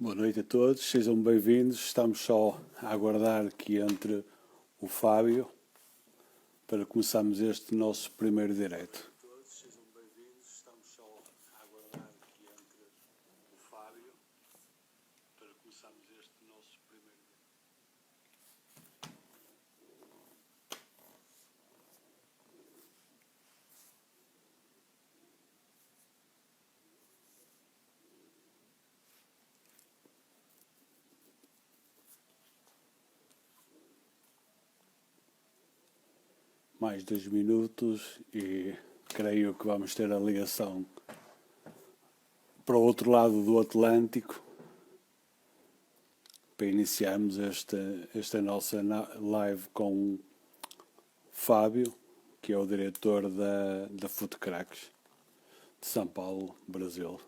Boa noite a todos, sejam bem-vindos. Estamos só a aguardar que entre o Fábio para começarmos este nosso primeiro direto. Mais 2 minutos e creio que vamos ter a ligação para o outro lado do Atlântico para iniciarmos esta nossa live com Fábio, que é o diretor da Food Cracks de São Paulo, Brasil.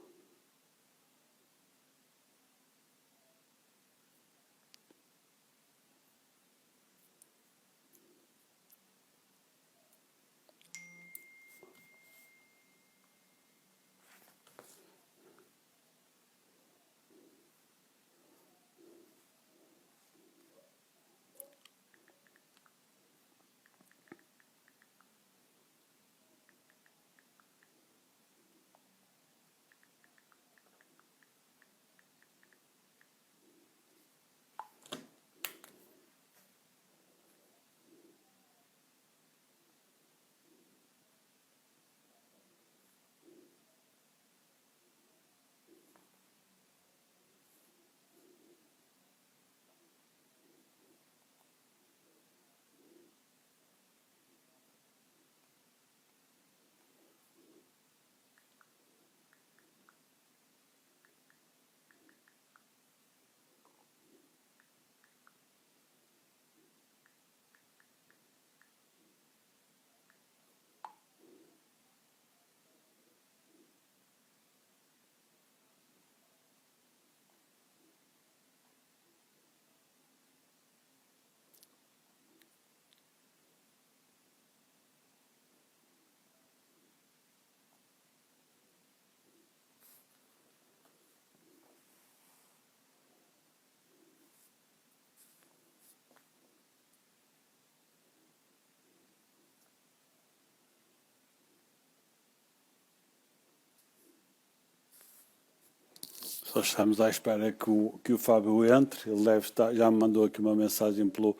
Só estamos à espera que o Fábio entre. Ele deve estar, já me mandou aqui uma mensagem pelo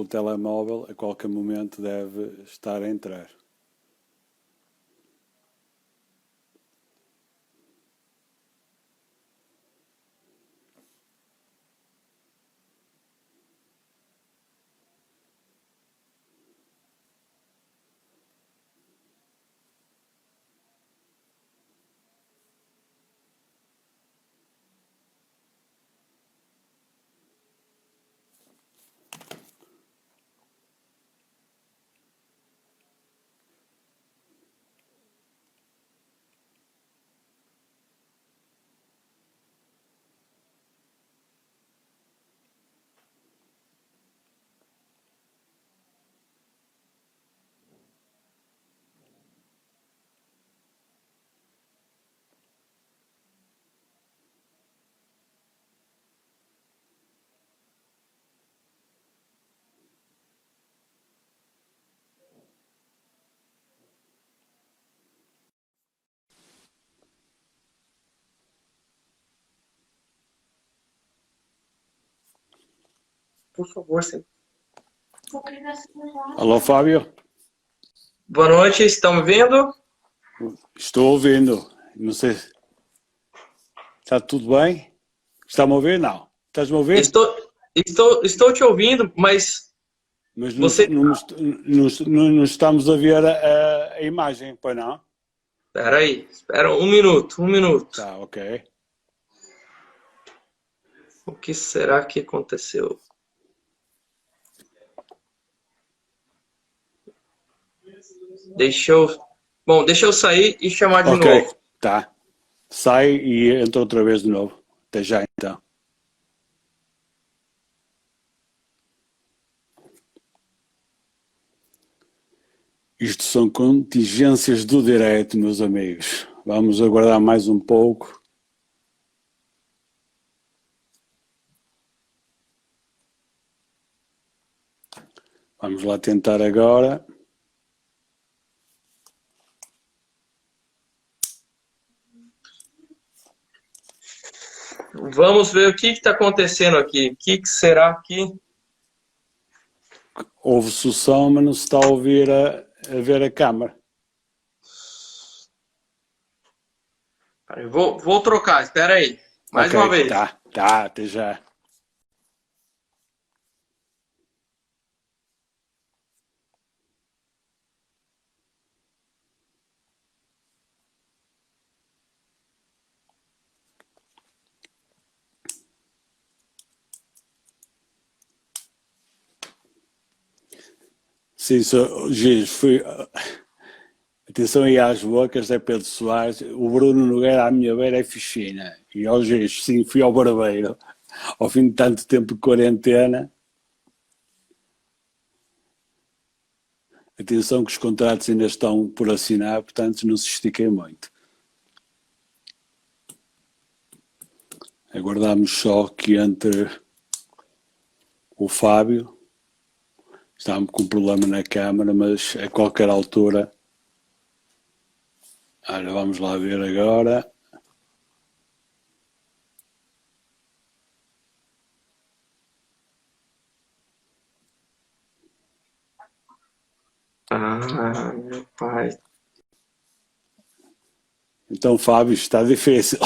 telemóvel. A qualquer momento deve estar a entrar. Por favor, sim. Alô, Fábio? Boa noite, estão me vendo? Estou ouvindo. Não sei. Está tudo bem? Está-me a ouvir? Não. Estás-me a ouvir? Estou te ouvindo, mas Mas você... não estamos a ver a imagem, pois não? Espera um minuto. Tá, ok. O que será que aconteceu? Deixa eu sair e chamar de Ok, novo. tá. Sai e entra outra vez de novo. Até já então. Isto são contingências do direito, meus amigos. Vamos aguardar mais um pouco. Vamos lá tentar agora. Vamos ver o que está acontecendo aqui. O que será que... Ouve-se o som, mas não se está a ouvir a ver a câmara. Eu vou trocar, espera aí. Mais uma Ok, vez. tá, até já. Sim, Giz, fui. Atenção aí às bocas, é Pedro Soares. O Bruno Nogueira à minha beira é fichinha. E ao Giz, sim, fui ao barbeiro. Ao fim de tanto tempo de quarentena. Atenção que os contratos ainda estão por assinar, portanto não se estiquem muito. Aguardamos só que entre o Fábio. Estava com um problema na câmara, mas a qualquer altura. Olha, vamos lá ver agora. Ah, meu pai. Então, Fábio, está difícil.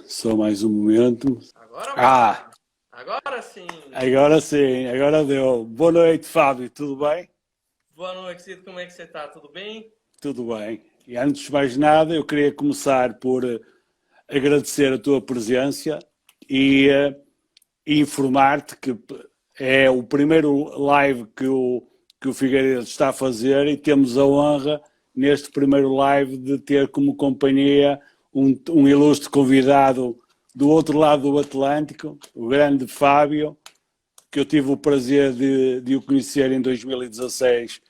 Só mais um momento. Agora vai. Ah, Agora sim. agora sim, agora deu. Boa noite, Fábio, tudo bem? Boa noite, Cito. Como é que você tá? Tudo bem? Tudo bem. E antes de mais nada, eu queria começar por agradecer a tua presença e informar-te que é o primeiro live que o Figueiredo está a fazer e temos a honra, neste primeiro live, de ter como companhia um ilustre convidado do outro lado do Atlântico, o grande Fábio, que eu tive o prazer de o conhecer em 2016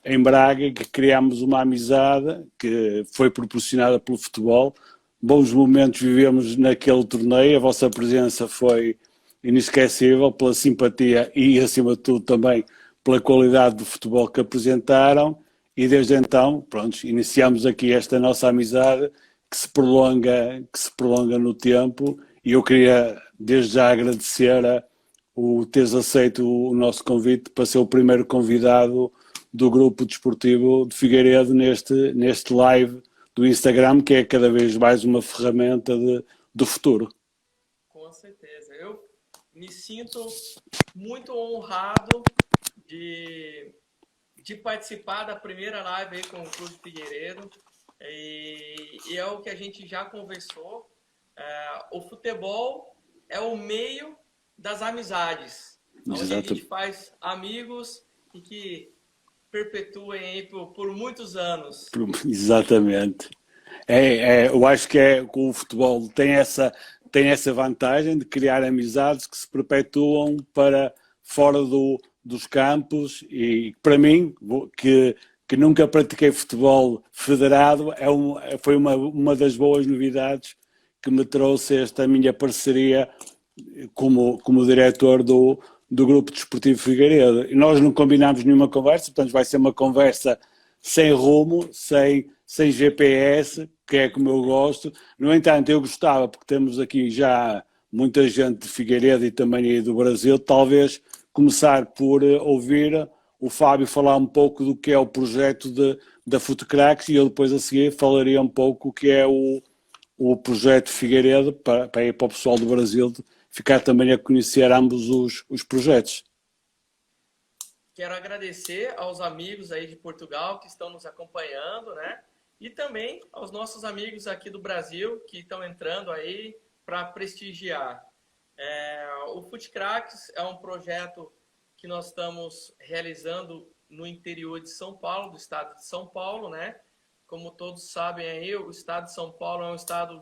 em Braga, que criámos uma amizade que foi proporcionada pelo futebol. Bons momentos vivemos naquele torneio, a vossa presença foi inesquecível pela simpatia e, acima de tudo, também pela qualidade do futebol que apresentaram. E desde então, pronto, iniciamos aqui esta nossa amizade que se prolonga no tempo. E eu queria, desde já, agradecer o teres aceito o nosso convite para ser o primeiro convidado do grupo desportivo de Figueiredo neste live do Instagram, que é cada vez mais uma ferramenta do futuro. Com certeza. Eu me sinto muito honrado de participar da primeira live aí com o Clube Figueiredo. E é o que a gente já conversou. O futebol é o meio das amizades, onde a gente faz amigos e que perpetuem aí por muitos anos. Exatamente. Eu acho que o futebol tem essa vantagem de criar amizades que se perpetuam para fora dos campos e para mim, que nunca pratiquei futebol federado, foi uma das boas novidades que me trouxe esta minha parceria como diretor do Grupo Desportivo Figueiredo. E nós não combinámos nenhuma conversa, portanto vai ser uma conversa sem rumo, sem GPS, que é como eu gosto. No entanto, eu gostava, porque temos aqui já muita gente de Figueiredo e também aí do Brasil, talvez começar por ouvir o Fábio falar um pouco do que é o projeto da Futecracks e eu depois a seguir falaria um pouco o que é o projeto Figueiredo para ir para o pessoal do Brasil ficar também a conhecer ambos os projetos. Quero agradecer aos amigos aí de Portugal que estão nos acompanhando, né? E também aos nossos amigos aqui do Brasil que estão entrando aí para prestigiar. O FutCracks é um projeto que nós estamos realizando no interior de São Paulo, do estado de São Paulo, né? Como todos sabem aí, o estado de São Paulo é um estado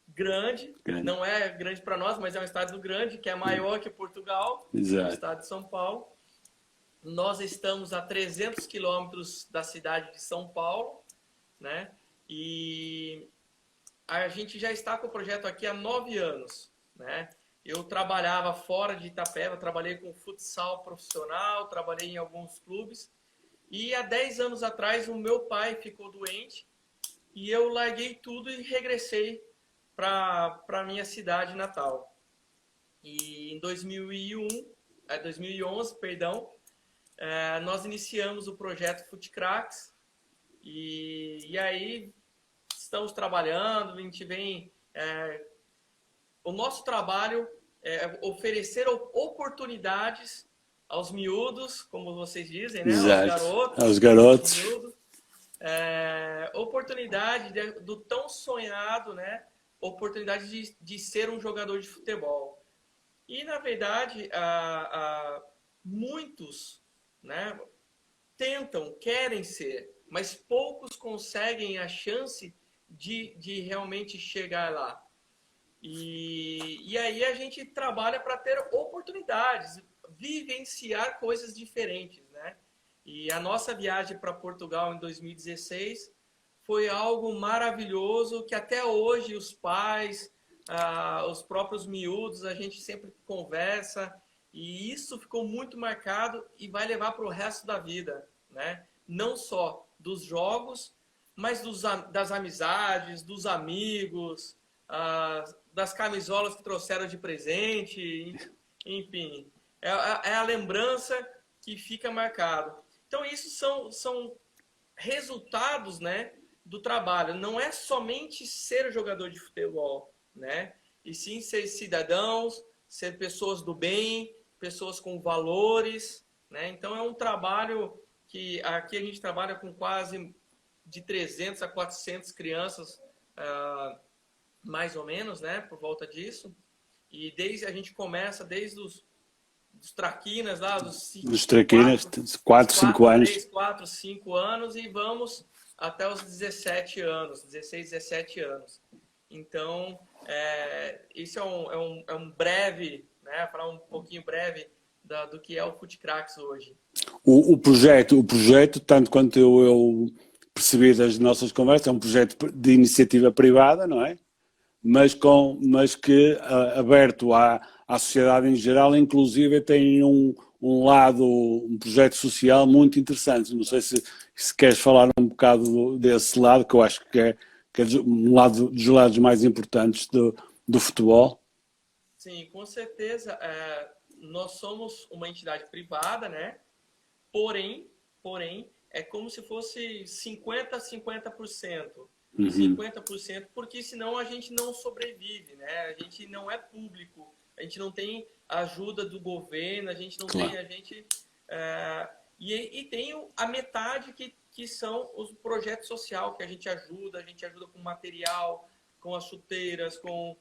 grande. Não é grande para nós, mas é um estado grande, que é maior que Portugal, Exato. o estado de São Paulo. Nós estamos a 300 quilômetros da cidade de São Paulo, né? E a gente já está com o projeto aqui há 9 anos, né? Eu trabalhava fora de Itapeva, trabalhei com futsal profissional, trabalhei em alguns clubes. E há 10 anos atrás o meu pai ficou doente e eu larguei tudo e regressei para a minha cidade natal. E em 2011, nós iniciamos o projeto FutCracks e aí estamos trabalhando, a gente vem... o nosso trabalho é oferecer oportunidades aos miúdos, como vocês dizem, né? Exato. Aos garotos. Miúdos, oportunidade do tão sonhado, né? Oportunidade de ser um jogador de futebol. E, na verdade, muitos, né, querem ser, mas poucos conseguem a chance de realmente chegar lá. E aí a gente trabalha para ter oportunidades, vivenciar coisas diferentes, né? E a nossa viagem para Portugal em 2016 foi algo maravilhoso, que até hoje os pais, os próprios miúdos, a gente sempre conversa, e isso ficou muito marcado e vai levar para o resto da vida, né? Não só dos jogos, mas das amizades, dos amigos, das camisolas que trouxeram de presente, enfim, é a lembrança que fica marcado. Então isso são resultados, né, do trabalho. Não é somente ser jogador de futebol, né, e sim ser cidadãos, ser pessoas do bem, pessoas com valores, né. Então é um trabalho que aqui a gente trabalha com quase de 300 a 400 crianças, mais ou menos, né, por volta disso. E a gente começa desde os traquinas lá, dos traquinas, 4, 5 anos. 3, 4, 5 anos e vamos até os 17 anos, 16, 17 anos. Então, isso é um breve, né, falar um pouquinho breve do que é o FutCracks hoje. O projeto, tanto quanto eu percebi das nossas conversas, é um projeto de iniciativa privada, não é? Mas que aberto à sociedade em geral, inclusive tem um projeto social muito interessante. Não sei se queres falar um bocado desse lado, que eu acho que é um dos lados mais importantes do futebol. Sim, com certeza. Nós somos uma entidade privada, né? Porém, é como se fosse 50% a 50%. 50%, porque senão a gente não sobrevive, né? A gente não é público, a gente não tem ajuda do governo, a gente não tem, e tem a metade que são os projetos sociais que a gente ajuda com material, com as chuteiras, com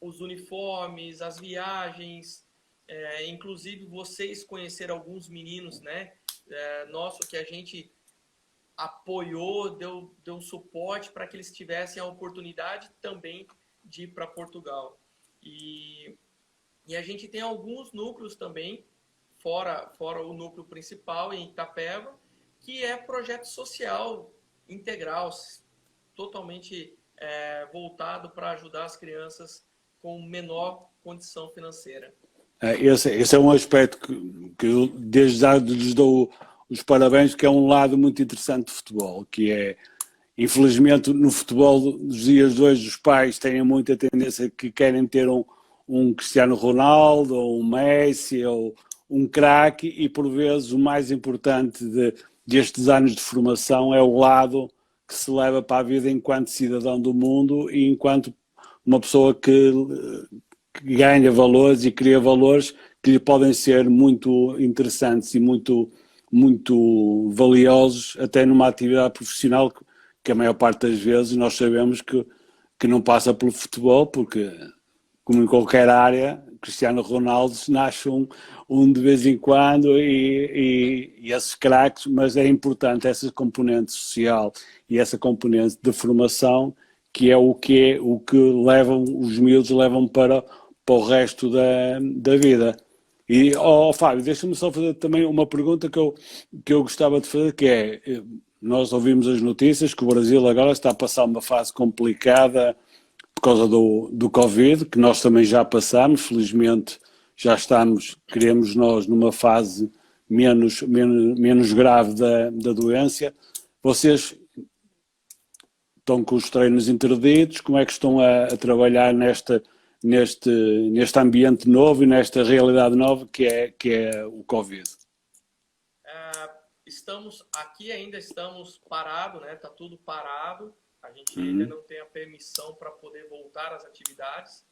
os uniformes, as viagens, inclusive vocês conheceram alguns meninos, né? Nosso que a gente apoiou, deu suporte para que eles tivessem a oportunidade também de ir para Portugal. E a gente tem alguns núcleos também, fora o núcleo principal em Itapeva, que é projeto social integral, totalmente voltado para ajudar as crianças com menor condição financeira. Esse é um aspecto que eu desde já lhes dou os parabéns, que é um lado muito interessante do futebol, que é, infelizmente, no futebol dos dias de hoje, os pais têm muita tendência que querem ter um Cristiano Ronaldo, ou um Messi, ou um craque, e por vezes o mais importante destes anos de formação é o lado que se leva para a vida enquanto cidadão do mundo e enquanto uma pessoa que ganha valores e cria valores que lhe podem ser muito interessantes e muito muito valiosos até numa atividade profissional que a maior parte das vezes nós sabemos que não passa pelo futebol, porque, como em qualquer área, Cristiano Ronaldo nasce um de vez em quando e esses craques, mas é importante essa componente social e essa componente de formação que é o que os miúdos levam para o resto da vida. E, Fábio, deixa-me só fazer também uma pergunta que eu gostava de fazer, que é, nós ouvimos as notícias que o Brasil agora está a passar uma fase complicada por causa do Covid, que nós também já passamos, felizmente já estamos, queremos nós, numa fase menos grave da doença. Vocês estão com os treinos interditos, como é que estão a trabalhar neste ambiente novo e nesta realidade nova que é o Covid? Ainda estamos parados, né? Está tudo parado. A gente ainda não tem a permissão para poder voltar às atividades,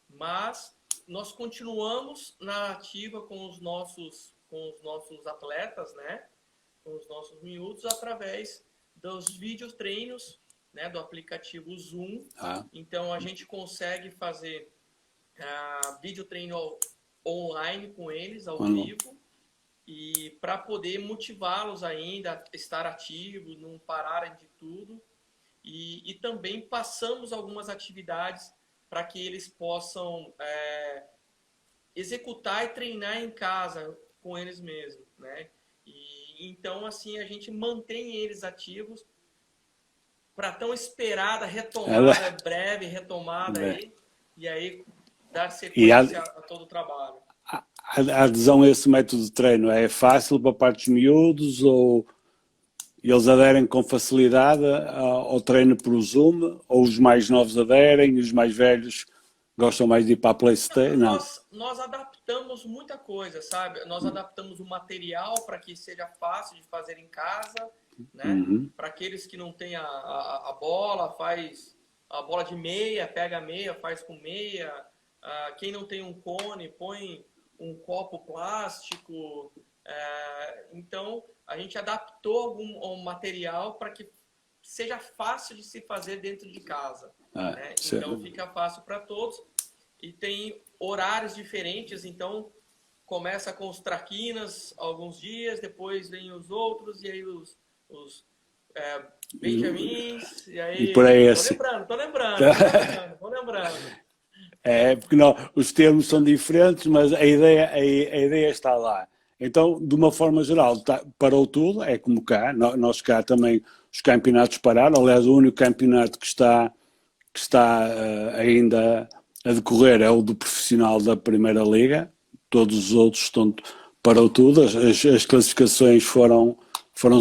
mas nós continuamos na ativa com os nossos atletas, né? Com os nossos miúdos, através dos videotreinos, né? Do aplicativo Zoom. Então a gente consegue fazer videotreino online com eles, ao vivo, e para poder motivá-los ainda a estar ativos, não pararem de tudo. E também passamos algumas atividades para que eles possam executar e treinar em casa com eles mesmos, né? E então assim a gente mantém eles ativos para tão esperada retomada, breve retomada aí, e aí dar sequência a todo o trabalho. A adesão a esse método de treino é fácil para partes miúdos ou eles aderem com facilidade ao treino por Zoom, ou os mais novos aderem e os mais velhos gostam mais de ir para a PlayStation? Não. Nós adaptamos muita coisa, sabe? Nós adaptamos o material para que seja fácil de fazer em casa, né? Para aqueles que não têm a bola, faz a bola de meia, pega a meia, faz com meia. Quem não tem um cone, põe um copo plástico. Então, a gente adaptou algum material para que seja fácil de se fazer dentro de casa. Né? Então, fica fácil para todos. E tem horários diferentes, então começa com os traquinas alguns dias, depois vem os outros, e aí os benjamins, e aí... E por aí Tô lembrando. Porque não, os termos são diferentes, mas a ideia está lá. Então, de uma forma geral, parou tudo, é como cá, nós cá também os campeonatos pararam, aliás o único campeonato que está ainda a decorrer é o do profissional da Primeira Liga, todos os outros parou tudo, as classificações foram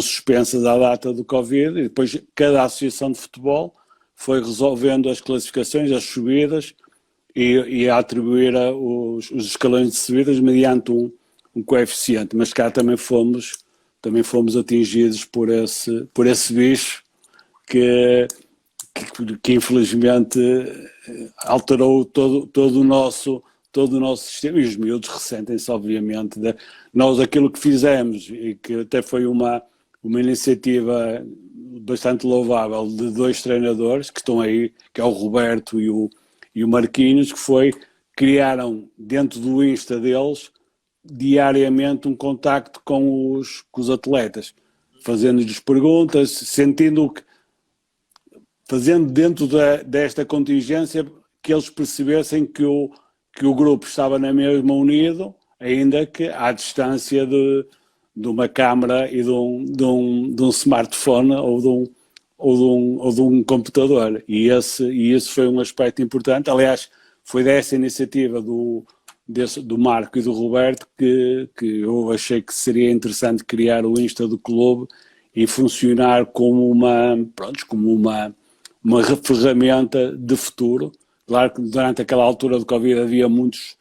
suspensas à data do Covid e depois cada associação de futebol foi resolvendo as classificações, as subidas e a atribuir os escalões de subidas mediante um coeficiente, mas cá também fomos atingidos por esse bicho que infelizmente alterou todo o nosso sistema, e os miúdos ressentem-se obviamente. Nós aquilo que fizemos, e que até foi uma iniciativa bastante louvável de dois treinadores que estão aí, que é o Roberto e o Marquinhos, que criaram dentro do Insta deles diariamente um contacto com os atletas, fazendo-lhes perguntas, fazendo dentro desta contingência que eles percebessem que o grupo estava na mesma unido, ainda que à distância de uma câmara e de um smartphone ou de um computador. E esse foi um aspecto importante. Aliás, foi dessa iniciativa do Marco e do Roberto que eu achei que seria interessante criar o Insta do clube e funcionar como uma ferramenta de futuro. Claro que durante aquela altura do Covid havia muitos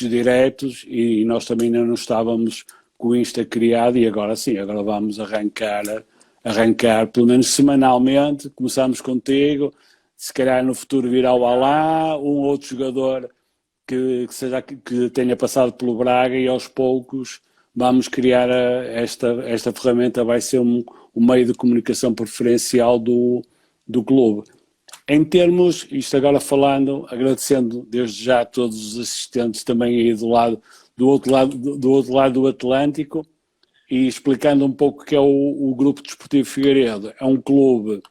diretos e nós também ainda não estávamos com o Insta criado, e agora sim, agora vamos arrancar pelo menos semanalmente. Começamos contigo, se calhar no futuro virá o Alá, um outro jogador que tenha passado pelo Braga, e aos poucos vamos criar esta ferramenta, vai ser um meio de comunicação preferencial do clube. Em termos, isto agora falando, agradecendo desde já a todos os assistentes também aí do outro lado do Atlântico, e explicando um pouco o que é o Grupo Desportivo Figueiredo. É um clube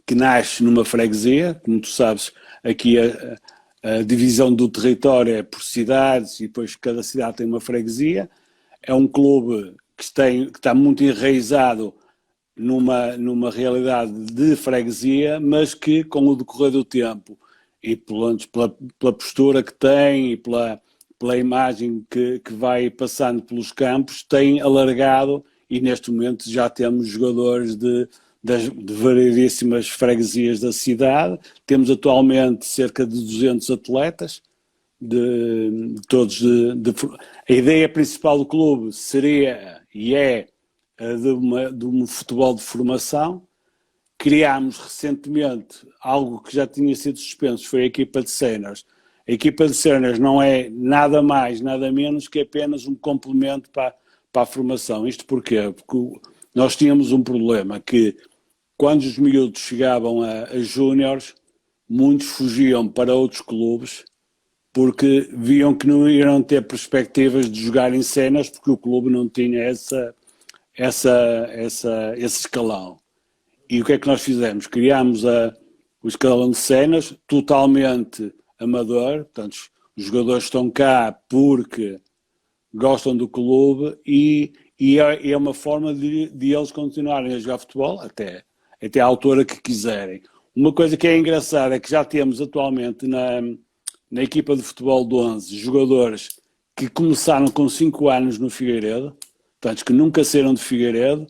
que nasce numa freguesia, como tu sabes, aqui a divisão do território é por cidades e depois cada cidade tem uma freguesia. É um clube que está muito enraizado numa realidade de freguesia, mas que com o decorrer do tempo e pela postura que tem e pela imagem que vai passando pelos campos, tem alargado e neste momento já temos jogadores de variedíssimas freguesias da cidade. Temos atualmente cerca de 200 atletas, todos a ideia principal do clube seria e é de um futebol de formação. Criámos recentemente algo que já tinha sido suspenso, foi a equipa de séniores. A equipa de séniores não é nada mais, nada menos que apenas um complemento para a formação. Isto porquê? Porque nós tínhamos um problema que quando os miúdos chegavam a júniores, muitos fugiam para outros clubes porque viam que não iriam ter perspectivas de jogar em séniores porque o clube não tinha esse escalão. E o que é que nós fizemos? Criámos o escalão de séniores totalmente amador, portanto os jogadores estão cá porque gostam do clube e é uma forma de eles continuarem a jogar futebol até à altura que quiserem. Uma coisa que é engraçada é que já temos atualmente na equipa de futebol de 11 jogadores que começaram com 5 anos no Figueiredo, portanto que nunca saíram de Figueiredo,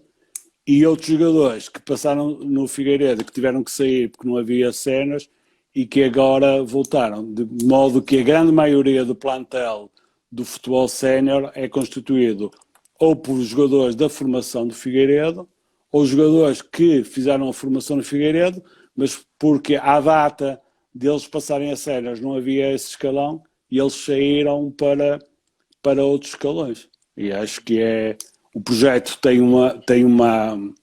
e outros jogadores que passaram no Figueiredo, que tiveram que sair porque não havia cenas e que agora voltaram, de modo que a grande maioria do plantel do futebol sénior é constituído ou por jogadores da formação do Figueiredo ou jogadores que fizeram a formação no Figueiredo, mas porque à data deles passarem a séniores não havia esse escalão e eles saíram para outros escalões. E acho que o projeto tem uma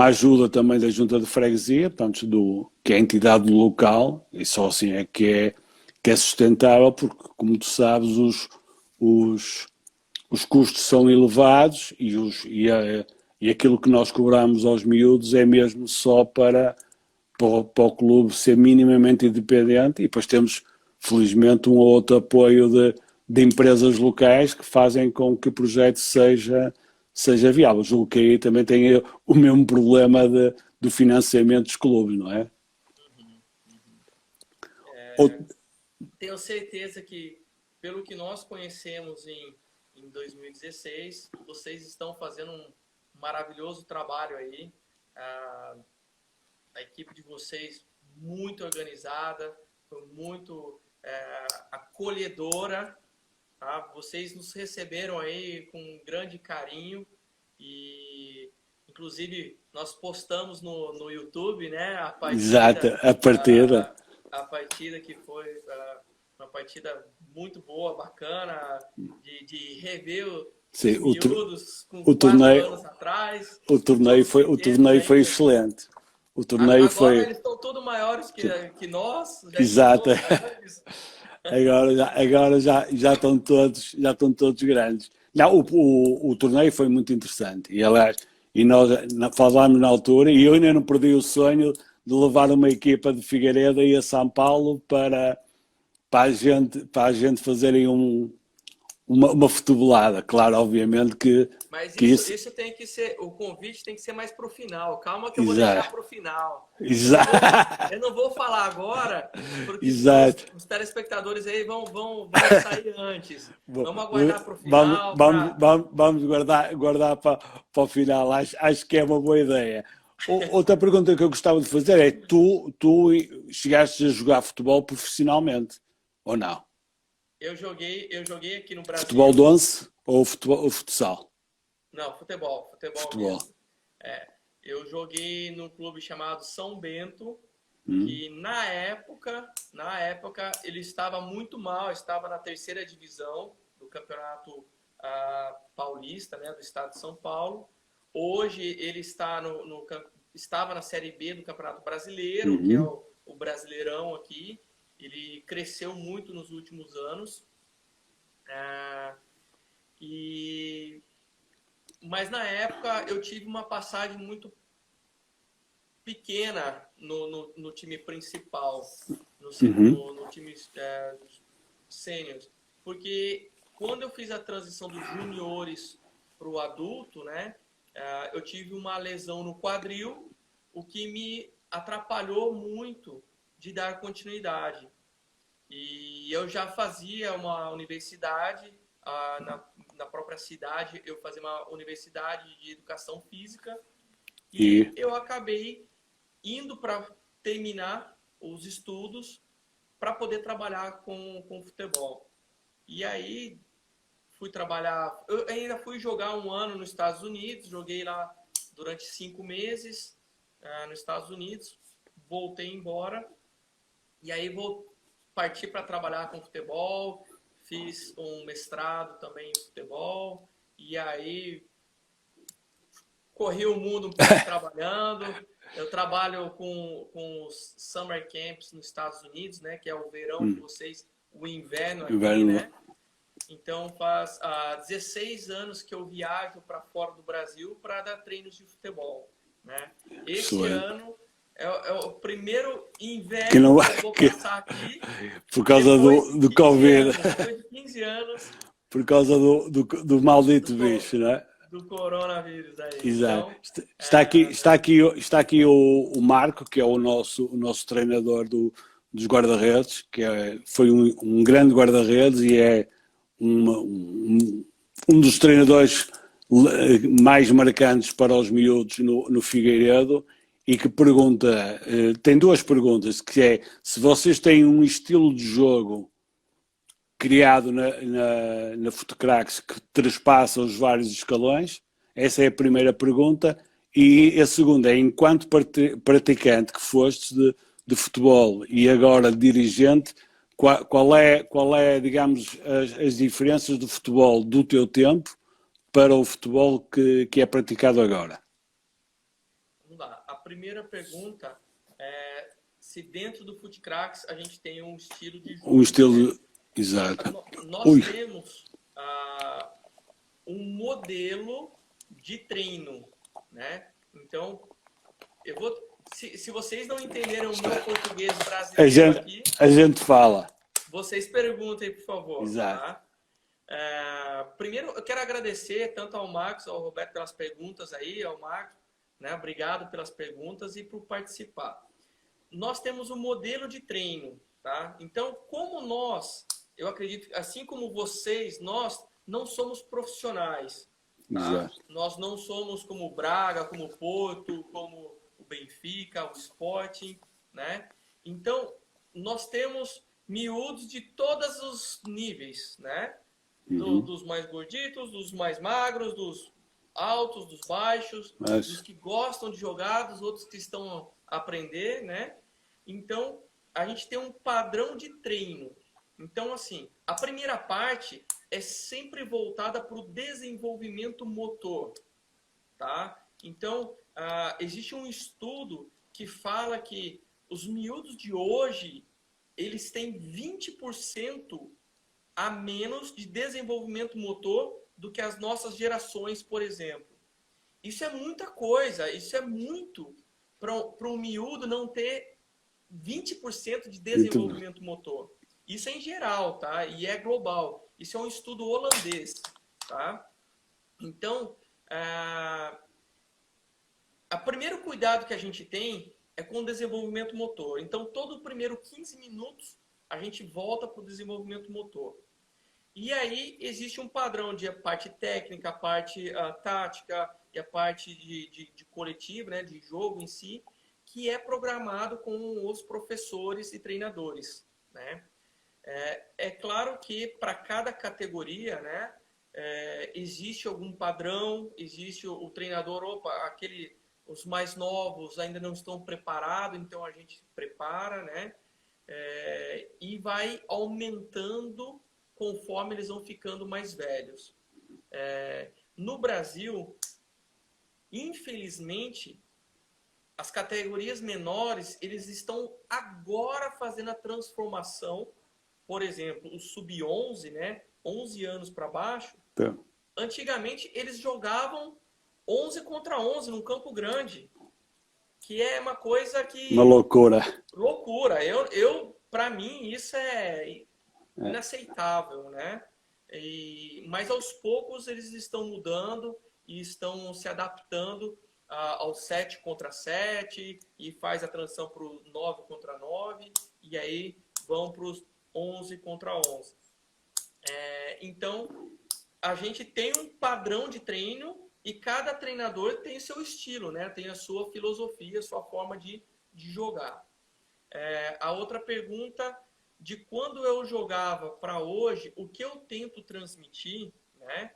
ajuda também da Junta de Freguesia, portanto, que é a entidade do local, e só assim é que é sustentável, porque, como tu sabes, os custos são elevados e aquilo que nós cobramos aos miúdos é mesmo só para o clube ser minimamente independente, e depois temos, felizmente, um ou outro apoio de empresas locais que fazem com que o projeto seja viável. Julgo que aí também tem o mesmo problema do financiamento dos clubes, não é? Tenho certeza que, pelo que nós conhecemos em 2016, vocês estão fazendo um maravilhoso trabalho aí. A equipe de vocês muito organizada, foi muito acolhedora. Tá? Vocês nos receberam aí com um grande carinho e, inclusive, nós postamos no YouTube, né, a partida. Exato, a partida. A partida que foi uma partida muito boa, bacana, de rever Sim, os miúdos com o 4 torneio, anos atrás. O torneio foi excelente. O torneio Agora foi... eles estão todos maiores que nós. Exato. Todos Agora já estão todos grandes. Não, o torneio foi muito interessante. E, aliás, nós falámos na altura, e eu ainda não perdi o sonho de levar uma equipa de Figueiredo aí a São Paulo para a gente fazerem uma futebolada. Claro, obviamente que... Mas que isso tem que ser... O convite tem que ser mais pro final. Calma que eu vou deixar pro final. Exato. Eu não vou falar agora, porque os telespectadores aí vão sair antes. Vamos aguardar pro final. Vamos guardar para o final. Acho que é uma boa ideia. Outra pergunta que eu gostava de fazer é: tu chegaste a jogar futebol profissionalmente ou não? Eu joguei aqui no Brasil. Futebol de 11 ou futsal? Não, futebol. Mesmo. Eu joguei num clube chamado São Bento, que na época ele estava muito mal, estava na 3ª divisão do campeonato paulista, né, do estado de São Paulo. Hoje ele está estava na Série B do Campeonato Brasileiro, que é o Brasileirão aqui. Ele cresceu muito nos últimos anos. Mas na época eu tive uma passagem muito pequena no time principal, no time sênior, porque quando eu fiz a transição dos juniores para o adulto, né, eu tive uma lesão no quadril, o que me atrapalhou muito de dar continuidade. E eu já fazia uma universidade, na própria cidade, eu fazia uma universidade de educação física, e eu acabei indo para terminar os estudos para poder trabalhar com futebol. E aí fui trabalhar, eu ainda fui jogar um ano nos Estados Unidos, joguei lá durante 5 meses nos Estados Unidos, voltei embora e aí vou partir para trabalhar com futebol, fiz um mestrado também em futebol e aí corri o mundo um pouco trabalhando. Eu trabalho com os summer camps nos Estados Unidos, né, que é o verão de vocês, o inverno aqui, né? Então faz 16 anos que eu viajo para fora do Brasil para dar treinos de futebol, né? Esse ano é o primeiro inverno que eu vou passar aqui por causa do Covid. Depois de 15 anos. Por causa do maldito bicho, não é? Do coronavírus aí. Exato. Então, está aqui o Marco, que é o nosso treinador dos guarda-redes, que foi um grande guarda-redes e é um dos treinadores mais marcantes para os miúdos no Figueiredo, e que pergunta, tem 2 perguntas, que é se vocês têm um estilo de jogo criado na Futecrax que trespassa os vários escalões. Essa é a primeira pergunta. E a segunda é, enquanto praticante que foste de futebol e agora dirigente, qual é, digamos, as diferenças do futebol do teu tempo para o futebol que é praticado agora? Vamos lá. A primeira pergunta é se dentro do Futecrax a gente tem um estilo de jogo. Um estilo... Exato. Nós temos um modelo de treino, né? Então, eu vou... Se vocês não entenderem o meu português brasileiro aqui... A gente fala. Vocês perguntem, por favor. Exato. Tá? Primeiro, eu quero agradecer tanto ao Marcos, ao Roberto pelas perguntas aí, ao Marcos, né? Obrigado pelas perguntas e por participar. Nós temos um modelo de treino, tá? Então, como eu acredito, assim como vocês, nós não somos profissionais. Tá? Nós não somos como o Braga, como o Porto, como o Benfica, o Sporting, né? Então, nós temos miúdos de todos os níveis, né? Dos mais gorditos, dos mais magros, dos altos, dos baixos, dos que gostam de jogar, dos outros que estão a aprender, né? Então, a gente tem um padrão de treino. Então, assim, a primeira parte é sempre voltada para o desenvolvimento motor, tá? Então, existe um estudo que fala que os miúdos de hoje, eles têm 20% a menos de desenvolvimento motor do que as nossas gerações, por exemplo. Isso é muita coisa, isso é muito para um miúdo não ter 20% de desenvolvimento motor. Isso é em geral, tá? E é global. Isso é um estudo holandês, tá? Então, o primeiro cuidado que a gente tem é com o desenvolvimento motor. Então, todo o primeiro 15 minutos, a gente volta para o desenvolvimento motor. E aí, existe um padrão de a parte técnica, a parte tática e a parte de coletivo, né, de jogo em si, que é programado com os professores e treinadores, né? É claro que para cada categoria, né, existe algum padrão, existe o treinador, os mais novos ainda não estão preparados, então a gente prepara, né, e vai aumentando conforme eles vão ficando mais velhos. No Brasil, infelizmente, as categorias menores, eles estão agora fazendo a transformação. Por exemplo, o sub-11, né? 11 anos para baixo. Tá. Antigamente, eles jogavam 11 contra 11 num campo grande. Que é uma coisa que... Uma loucura. Loucura. Para mim, isso é inaceitável, né? Mas aos poucos eles estão mudando e estão se adaptando ao 7 contra 7 e faz a transição para o 9 contra 9 e aí vão para os 11 contra 11. Então, a gente tem um padrão de treino e cada treinador tem seu estilo, né? Tem a sua filosofia, a sua forma de jogar. A outra pergunta, de quando eu jogava para hoje, o que eu tento transmitir, né?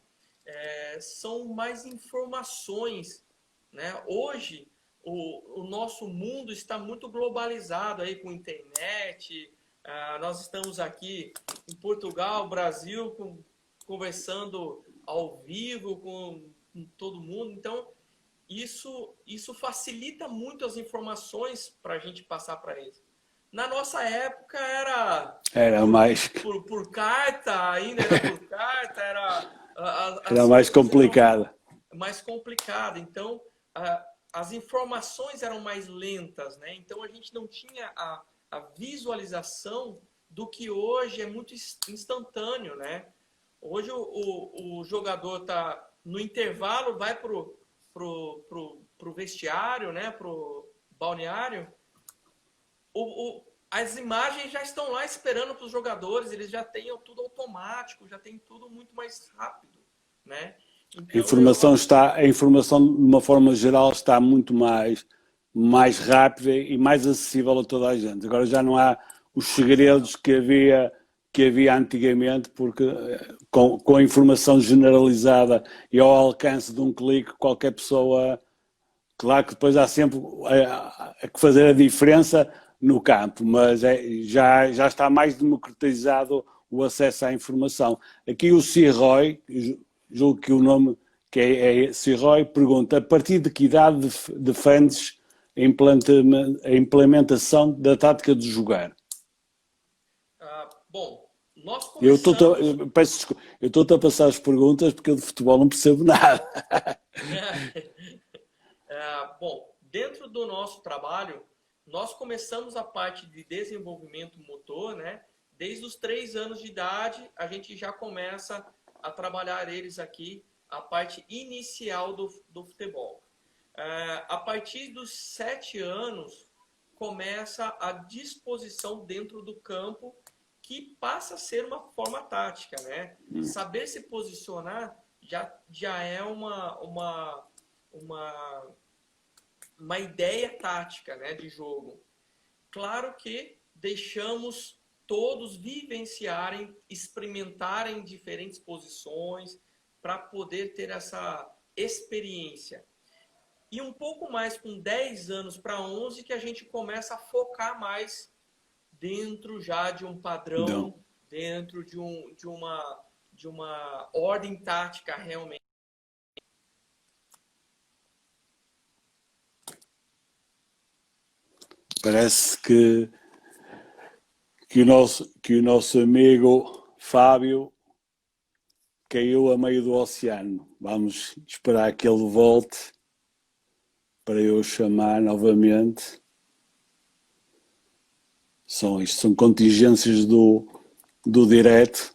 São mais informações, né? Hoje, o nosso mundo está muito globalizado aí com internet. Nós estamos aqui em Portugal, Brasil, conversando ao vivo com todo mundo. Então, isso facilita muito as informações para a gente passar para eles. Na nossa época era mais por carta, ainda era por carta, era mais complicado. Mais complicado. Então, as informações eram mais lentas, né? Então, a gente não tinha a visualização do que hoje é muito instantâneo, né? Hoje o jogador está no intervalo, vai pro vestiário, né? Pro balneário. As imagens já estão lá esperando para os jogadores, eles já têm tudo automático, já tem tudo muito mais rápido, né? Então, a informação de uma forma geral está muito mais rápida e mais acessível a toda a gente. Agora já não há os segredos que havia antigamente, porque com a informação generalizada e ao alcance de um clique, qualquer pessoa, claro que depois há sempre que fazer a diferença no campo, mas já está mais democratizado o acesso à informação. Aqui o Cirroy, julgo que o nome que é Cirroy, pergunta: a partir de que idade defendes a implementação da tática de jogar? Bom, nós começamos... Eu estou-te a passar as perguntas porque eu de futebol não percebo nada. Bom, dentro do nosso trabalho, nós começamos a parte de desenvolvimento motor, né? Desde os 3 anos de idade, a gente já começa a trabalhar eles aqui, a parte inicial do futebol. A partir dos 7 anos, começa a disposição dentro do campo, que passa a ser uma forma tática, né? Saber se posicionar já é uma ideia tática, né, de jogo. Claro que deixamos todos vivenciarem, experimentarem diferentes posições para poder ter essa experiência. E um pouco mais com 10 anos para 11 que a gente começa a focar mais dentro já de um padrão, dentro de uma ordem tática realmente. Parece que o nosso amigo Fábio caiu a meio do oceano. Vamos esperar que ele volte para eu chamar novamente. Isto são contingências do direto.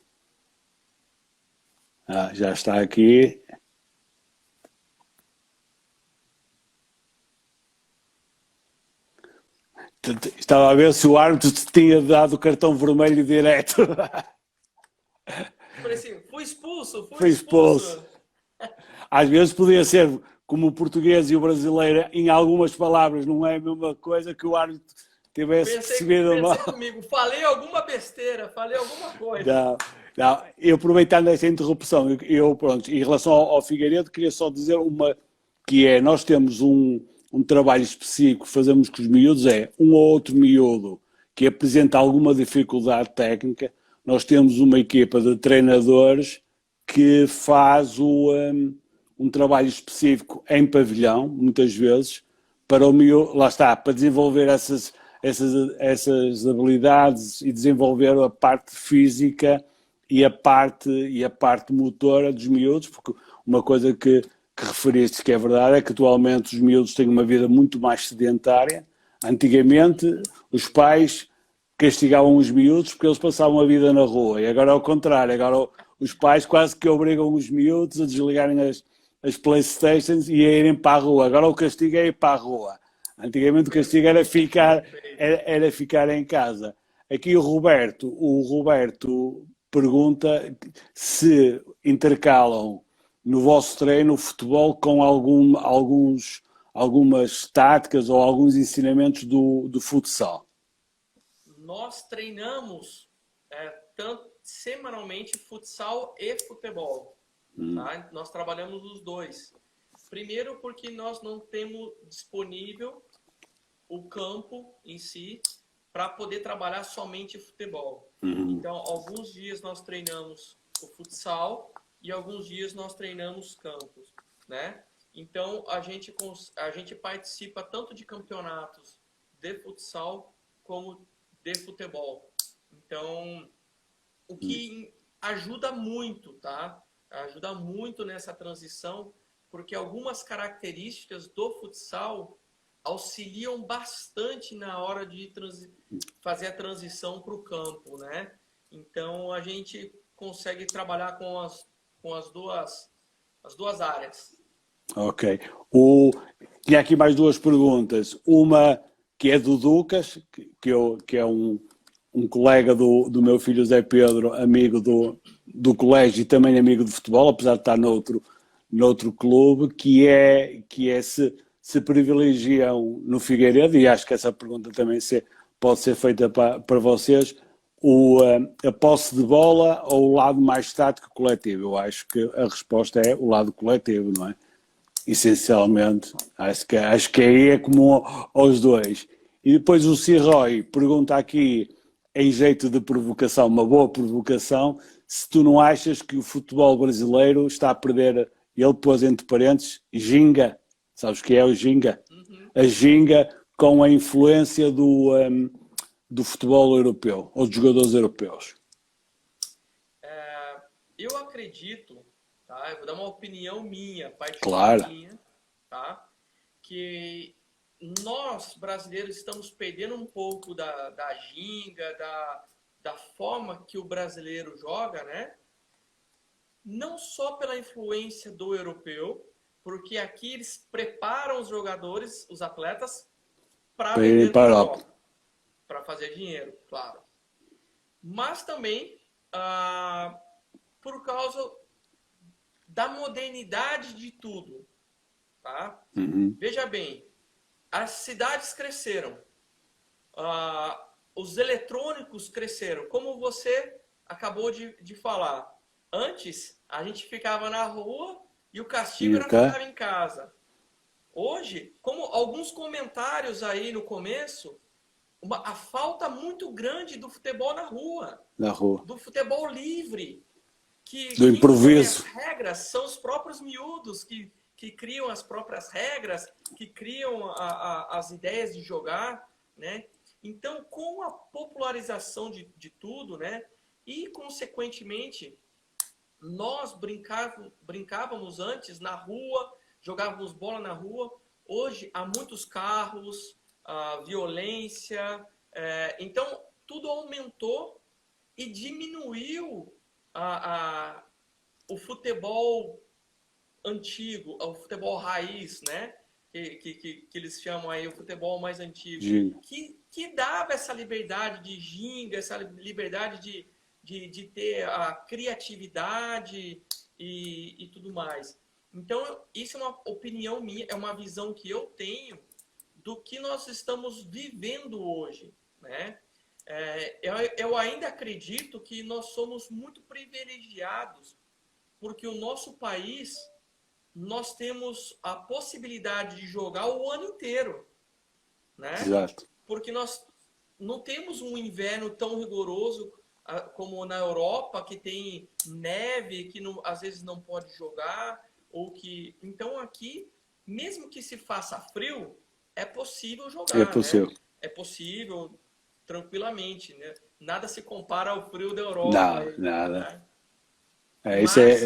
Já está aqui. Estava a ver se o árbitro te tinha dado o cartão vermelho direto. Fui expulso. Às vezes podia ser como o português e o brasileiro, em algumas palavras, não é a mesma coisa, que o árbitro tivesse percebido mal. Comigo, falei alguma besteira, falei alguma coisa. Não. E aproveitando esta interrupção, pronto, em relação ao Figueiredo, queria só dizer que é, nós temos um trabalho específico que fazemos com os miúdos, um ou outro miúdo que apresenta alguma dificuldade técnica, nós temos uma equipa de treinadores que faz um trabalho específico em pavilhão, muitas vezes, para o miúdo, lá está, para desenvolver essas habilidades e desenvolver a parte física e a parte motora dos miúdos, porque uma coisa que referiste que é verdade é que atualmente os miúdos têm uma vida muito mais sedentária. Antigamente os pais castigavam os miúdos porque eles passavam a vida na rua, e agora é ao contrário, agora os pais quase que obrigam os miúdos a desligarem as Playstations e a irem para a rua. Agora o castigo é ir para a rua. Antigamente o castigo era ficar em casa. Aqui o Roberto pergunta se intercalam no vosso treino o futebol com algumas táticas ou alguns ensinamentos do futsal. Nós treinamos tanto semanalmente futsal e futebol. Tá? Nós trabalhamos os dois. Primeiro porque nós não temos disponível o campo em si para poder trabalhar somente futebol. Então, alguns dias nós treinamos o futsal e alguns dias nós treinamos campos, né? Então, a gente participa tanto de campeonatos de futsal como de futebol. Então, o que ajuda muito, tá? Ajuda muito nessa transição, porque algumas características do futsal auxiliam bastante na hora de fazer a transição para o campo, né? Então, a gente consegue trabalhar com as duas áreas. Ok. Tinha aqui mais duas perguntas. Uma que é do Ducas, que é um colega do meu filho Zé Pedro, amigo do colégio e também amigo de futebol, apesar de estar noutro clube, que é se privilegiam no Figueiredo, e acho que essa pergunta também pode ser feita para vocês, a posse de bola ou o lado mais tático coletivo. Eu acho que a resposta é o lado coletivo, não é? Essencialmente, acho que aí é comum aos dois. E depois o Cirrói pergunta aqui, em jeito de provocação, uma boa provocação, se tu não achas que o futebol brasileiro está a perder, ele pôs entre parênteses, ginga, sabes o que é o ginga? A ginga com a influência do futebol europeu, ou dos jogadores europeus. Eu acredito, tá? Eu vou dar uma opinião minha, Claro. minha, tá? Que nós, brasileiros, estamos perdendo um pouco da ginga, da forma que o brasileiro joga, né? Não só pela influência do europeu, porque aqui eles preparam os jogadores, os atletas, para vender para a Europa, para fazer dinheiro, claro. Mas também por causa da modernidade de tudo, tá? Veja bem, as cidades cresceram, os eletrônicos cresceram, como você acabou de falar. Antes, a gente ficava na rua e o castigo era ficar em casa. Hoje, como alguns comentários aí no começo, a falta muito grande do futebol na rua. Do futebol livre. Do improviso. As regras são os próprios miúdos que criam as próprias regras, que criam as ideias de jogar, né? Então, com a popularização de tudo, né? E, consequentemente, nós brincávamos antes na rua, jogávamos bola na rua. Hoje, há muitos carros, violência. Então, tudo aumentou e diminuiu o futebol antigo, o futebol raiz, né? Que eles chamam aí o futebol mais antigo, que dava essa liberdade de ginga, essa liberdade de ter a criatividade e tudo mais. Então, isso é uma opinião minha, é uma visão que eu tenho do que nós estamos vivendo hoje, né? Eu ainda acredito que nós somos muito privilegiados, porque o nosso país, nós temos a possibilidade de jogar o ano inteiro, né? Exato. Porque nós não temos um inverno tão rigoroso como na Europa, que tem neve, que não, às vezes não pode jogar, ou que... Então aqui, mesmo que se faça frio, é possível É jogar, né? possível. É possível tranquilamente, né? Nada se compara ao frio da Europa, Não, nada. né? Isso Mas,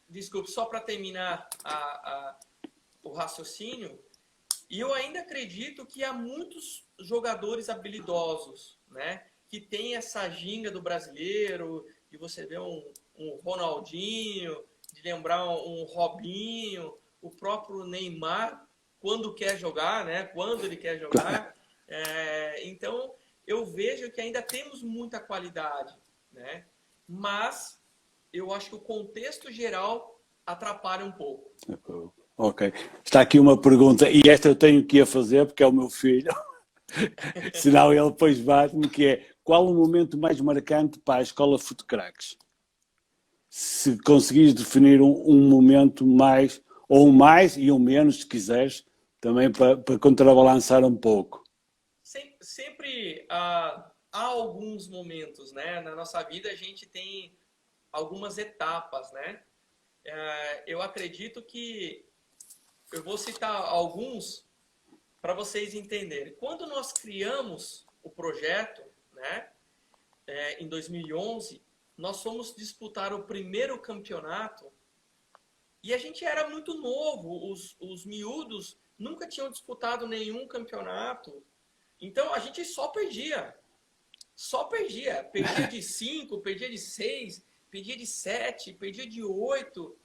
desculpe, só para terminar o raciocínio, e eu ainda acredito que há muitos jogadores habilidosos, né? Que tem essa ginga do brasileiro, de você ver um Ronaldinho, de lembrar um Robinho, o próprio Neymar, quando quer jogar, né? Quando ele quer jogar. Então, eu vejo que ainda temos muita qualidade, né? Mas eu acho que o contexto geral atrapalha um pouco. Ok. Está aqui uma pergunta, e esta eu tenho que ir a fazer porque é o meu filho, senão ele depois bate-me, que é: qual o momento mais marcante para a escola Futecraques? Se conseguires definir um momento mais, ou um mais e um menos, se quiseres, também para contrabalançar um pouco. Sempre há alguns momentos, né? Na nossa vida a gente tem algumas etapas, né? Eu acredito que eu vou citar alguns para vocês entenderem. Quando nós criamos o projeto, né? Em 2011, nós fomos disputar o primeiro campeonato e a gente era muito novo. Os miúdos nunca tinham disputado nenhum campeonato. Então a gente só perdia. Só perdia. Perdia de 5, perdia de 6, perdia de 7, perdia de 8.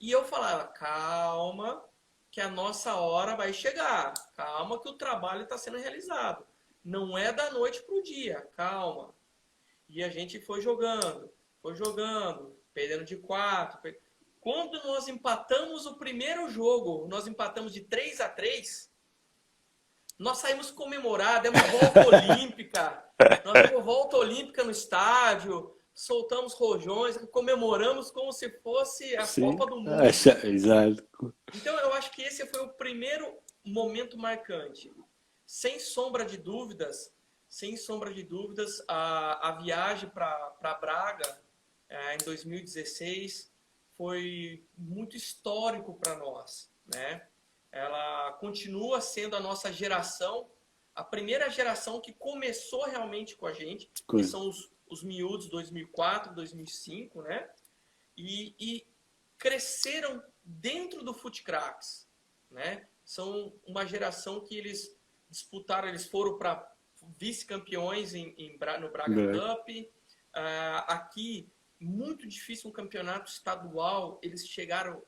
E eu falava, calma, que a nossa hora vai chegar. Calma que o trabalho está sendo realizado. Não é da noite para o dia, calma. E a gente foi jogando, perdendo de 4. Quando nós empatamos o primeiro jogo, nós empatamos de 3-3, nós saímos comemorar, demos volta olímpica. Nós demos volta olímpica no estádio, soltamos rojões, comemoramos como se fosse a Sim, Copa do Mundo. exato. Então eu acho que esse foi o primeiro momento marcante. Sem sombra de dúvidas, a viagem para Braga em 2016 foi muito histórico para nós, né? Ela continua sendo a nossa geração, a primeira geração que começou realmente com a gente, que são os miúdos 2004, 2005, né? E cresceram dentro do Futecraques, né? São uma geração que eles disputaram, eles foram para vice-campeões no Braga Cup. Aqui, muito difícil um campeonato estadual, eles chegaram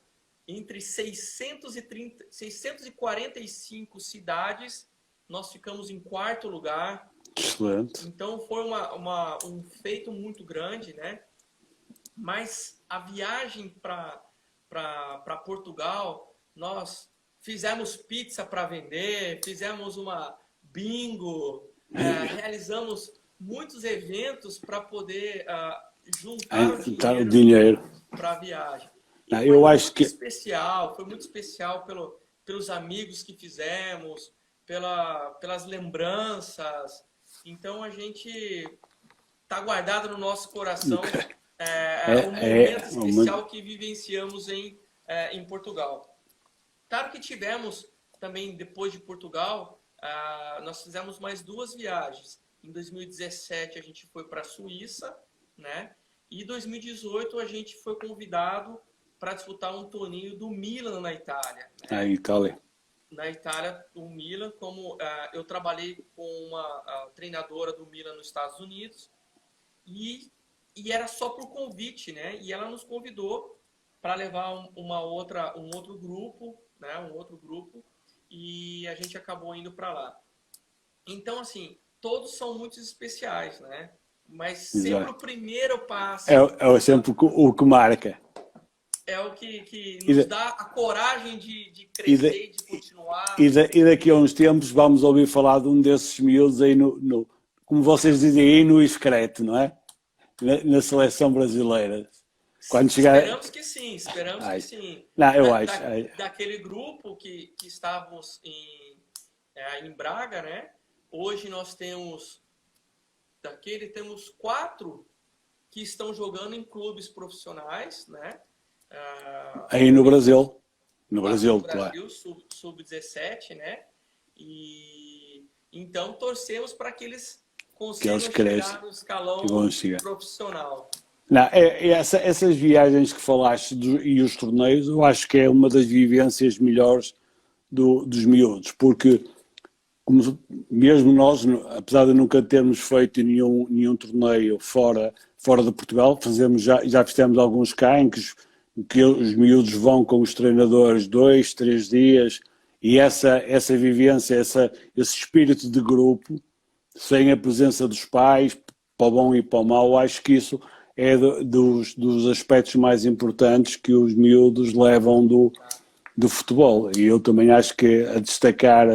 entre 645 cidades, nós ficamos em 4º lugar. Excelente. Então foi um feito muito grande, né? Mas a viagem para Portugal, nós fizemos pizza para vender, fizemos uma bingo, realizamos muitos eventos para poder juntar o dinheiro para a viagem. E foi eu acho que especial, foi muito especial pelos amigos que fizemos, pelas lembranças. Então a gente está guardado no nosso coração um momento especial que vivenciamos em Portugal. Claro que tivemos também, depois de Portugal, nós fizemos mais 2 viagens. Em 2017 a gente foi para a Suíça, né? E em 2018 a gente foi convidado para disputar um torneio do Milan na Itália. Né? Na Itália. Na Itália, o Milan, como eu trabalhei com uma treinadora do Milan nos Estados Unidos e era só por convite, né? E ela nos convidou para levar um outro grupo, né? Um outro grupo, e a gente acabou indo para lá. Então, assim, todos são muito especiais, né? Mas sempre o primeiro passo é sempre o que marca. É o que nos dá a coragem de crescer e de continuar. E daqui a uns tempos vamos ouvir falar de um desses miúdos aí como vocês dizem, aí no excreto, não é? Na seleção brasileira. Quando esperamos que sim, que sim. Não, eu acho. Daquele grupo que estávamos em Braga, né? Hoje nós temos daquele, temos 4 que estão jogando em clubes profissionais, né? Aí no Brasil. No 4 Brasil, no claro. Brasil, sub-17, né? E então torcemos para que eles Que eles consigam crescem chegar no e vão escalão chegar. profissional. Não, essas viagens que falaste e os torneios, eu acho que é uma das vivências melhores dos miúdos, porque mesmo nós, apesar de nunca termos feito nenhum torneio fora de Portugal, já fizemos alguns cá em que os miúdos vão com os treinadores 2, 3 dias e essa vivência, esse espírito de grupo, sem a presença dos pais, para o bom e para o mau, acho que isso é dos aspectos mais importantes que os miúdos levam do futebol. E eu também acho que a destacar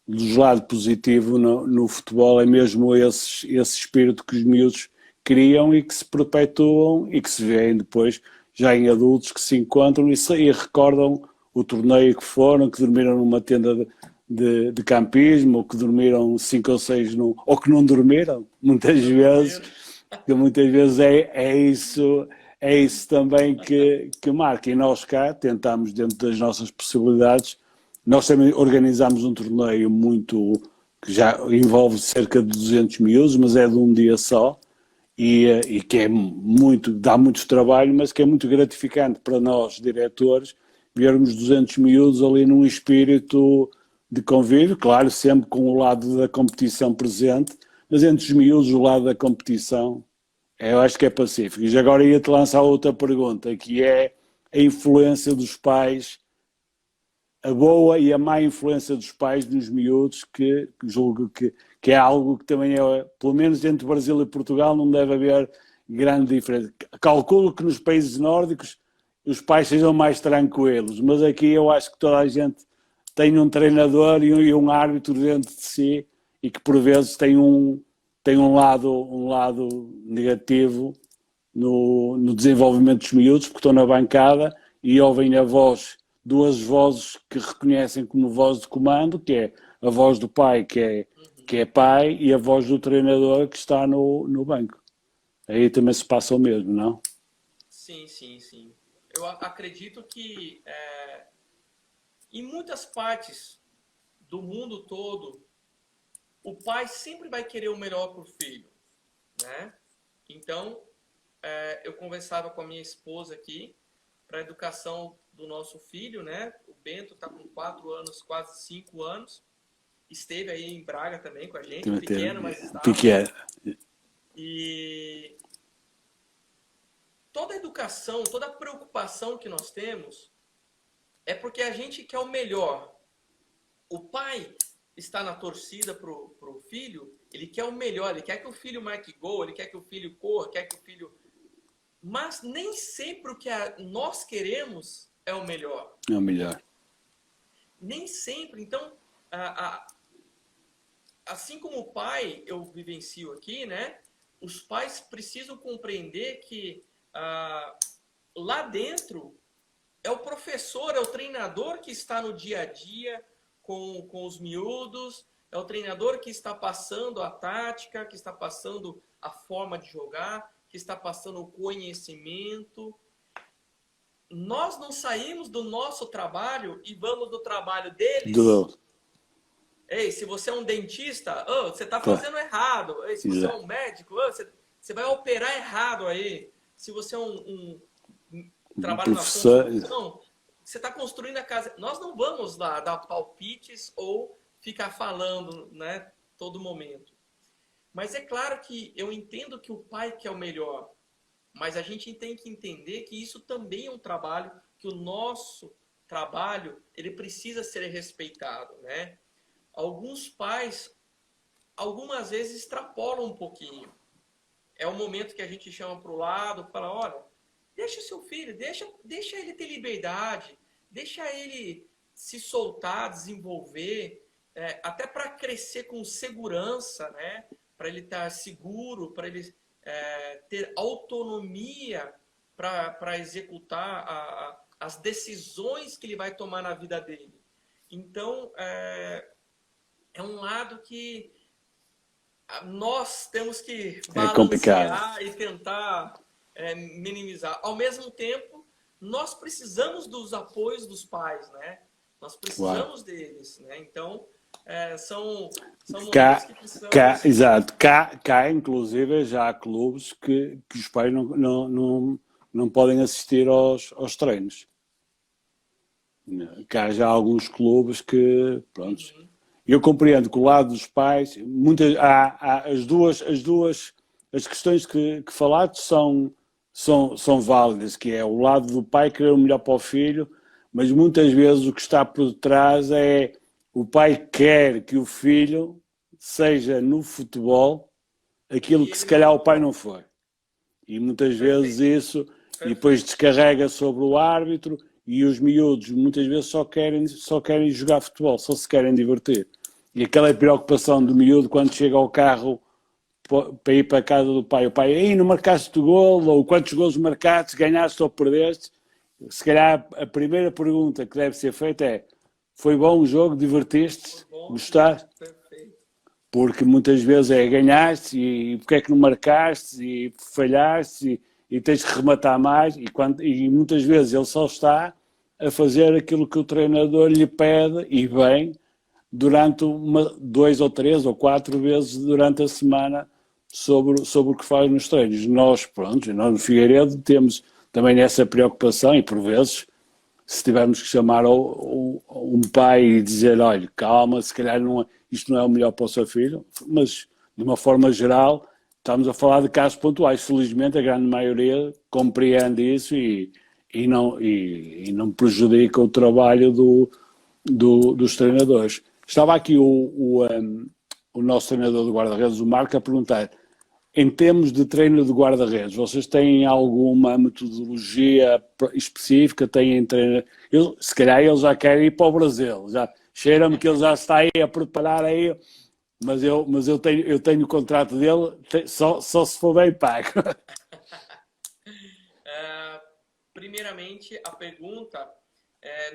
do lado positivo no futebol é mesmo esse espírito que os miúdos criam e que se perpetuam e que se vêem depois já em adultos que se encontram e recordam o torneio que foram, que dormiram numa tenda de campismo, ou que dormiram 5 ou 6 ou que não dormiram, muitas vezes, que muitas vezes é isso também que marca. E nós cá tentamos, dentro das nossas possibilidades, nós também organizamos um torneio que já envolve cerca de 200 miúdos, mas é de um dia só, e que dá muito trabalho, mas que é muito gratificante para nós, diretores, vermos 200 miúdos ali num espírito de convívio, claro, sempre com o lado da competição presente, mas entre os miúdos o lado da competição, eu acho que é pacífico. E agora ia-te lançar outra pergunta, que é a influência dos pais, a boa e a má influência dos pais nos miúdos, que julgo que é algo que também é, pelo menos entre Brasil e Portugal, não deve haver grande diferença. Calculo que nos países nórdicos os pais sejam mais tranquilos, mas aqui eu acho que toda a gente tem um treinador e um árbitro dentro de si e que por vezes tem um lado negativo no desenvolvimento dos miúdos, porque estão na bancada e ouvem duas vozes que reconhecem como voz de comando, que é a voz do pai, que é pai, e a voz do treinador que está no banco. Aí também se passa o mesmo, não? Sim, sim, sim. Eu acredito que em muitas partes do mundo todo, o pai sempre vai querer o melhor para o filho, né? Então, eu conversava com a minha esposa aqui para a educação do nosso filho, né? O Bento está com 4 anos, quase 5 anos. Esteve aí em Braga também com a gente, pequeno, mas estava. Pequeno. E toda a educação, toda a preocupação que nós temos é porque a gente quer o melhor. O pai está na torcida pro filho, ele quer o melhor, ele quer que o filho marque gol, ele quer que o filho corra, quer que o filho... Mas nem sempre o que nós queremos é o melhor. É o melhor. Nem sempre. Então, assim como o pai, eu vivencio aqui, né? Os pais precisam compreender que lá dentro é o professor, é o treinador que está no dia a dia com os miúdos, é o treinador que está passando a tática, que está passando a forma de jogar, que está passando o conhecimento. Nós não saímos do nosso trabalho e vamos do trabalho deles. Ei, se você é um dentista, você está fazendo errado. Ei, se você é um médico, você vai operar errado aí. Se você é um trabalho na construção, você está construindo a casa. Nós não vamos lá dar palpites ou ficar falando, né, todo momento. Mas é claro que eu entendo que o pai quer o melhor. Mas a gente tem que entender que isso também é um trabalho, que o nosso trabalho, ele precisa ser respeitado, né? Alguns pais, algumas vezes, extrapolam um pouquinho. É o momento que a gente chama para o lado, fala, olha, deixa seu filho, deixa ele ter liberdade, deixa ele se soltar, desenvolver, até para crescer com segurança, né? Para ele estar seguro, para ele ter autonomia para executar as decisões que ele vai tomar na vida dele. Então, é um lado que nós temos que É complicado. balancear e tentar minimizar. Ao mesmo tempo, nós precisamos dos apoios dos pais, né? Nós Claro. precisamos deles, né? Então, são momentos Cá, que precisamos... exato. Cá, inclusive, já há clubes que os pais não podem assistir aos treinos. Cá já há alguns clubes que, pronto. Eu compreendo que o lado dos pais, há as questões que falaste são válidas, que é o lado do pai querer o melhor para o filho, mas muitas vezes o que está por trás é o pai quer que o filho seja no futebol aquilo E que se ele calhar o não... pai não foi. E muitas vezes Perfeito, isso, e depois perfeito. descarrega sobre o árbitro, e os miúdos muitas vezes só querem jogar futebol, só se querem divertir. E aquela preocupação do miúdo quando chega ao carro para ir para a casa do pai, o pai, ei, não marcaste o gol, ou quantos golos marcaste, ganhaste ou perdeste. Se calhar a primeira pergunta que deve ser feita é: foi bom o jogo, divertiste, Foi bom, gostaste? perfeito. Porque muitas vezes ganhaste e porque é que não marcaste e falhaste e tens que rematar mais e muitas vezes ele só está a fazer aquilo que o treinador lhe pede e bem durante 2 ou 3 ou 4 vezes durante a semana sobre o que faz nos treinos. Nós no Figueiredo temos também essa preocupação e por vezes se tivermos que chamar um pai e dizer, olha, calma, se calhar isto não é o melhor para o seu filho, mas de uma forma geral estamos a falar de casos pontuais. Felizmente a grande maioria compreende isso e não prejudica o trabalho dos treinadores. Estava aqui o nosso treinador de guarda-redes, o Marco, a perguntar, em termos de treino de guarda-redes, vocês têm alguma metodologia específica? Têm treino? Se calhar eles já querem ir para o Brasil. Cheira-me que ele já está aí a preparar aí, mas eu tenho o contrato dele só se for bem pago. Primeiramente, a pergunta,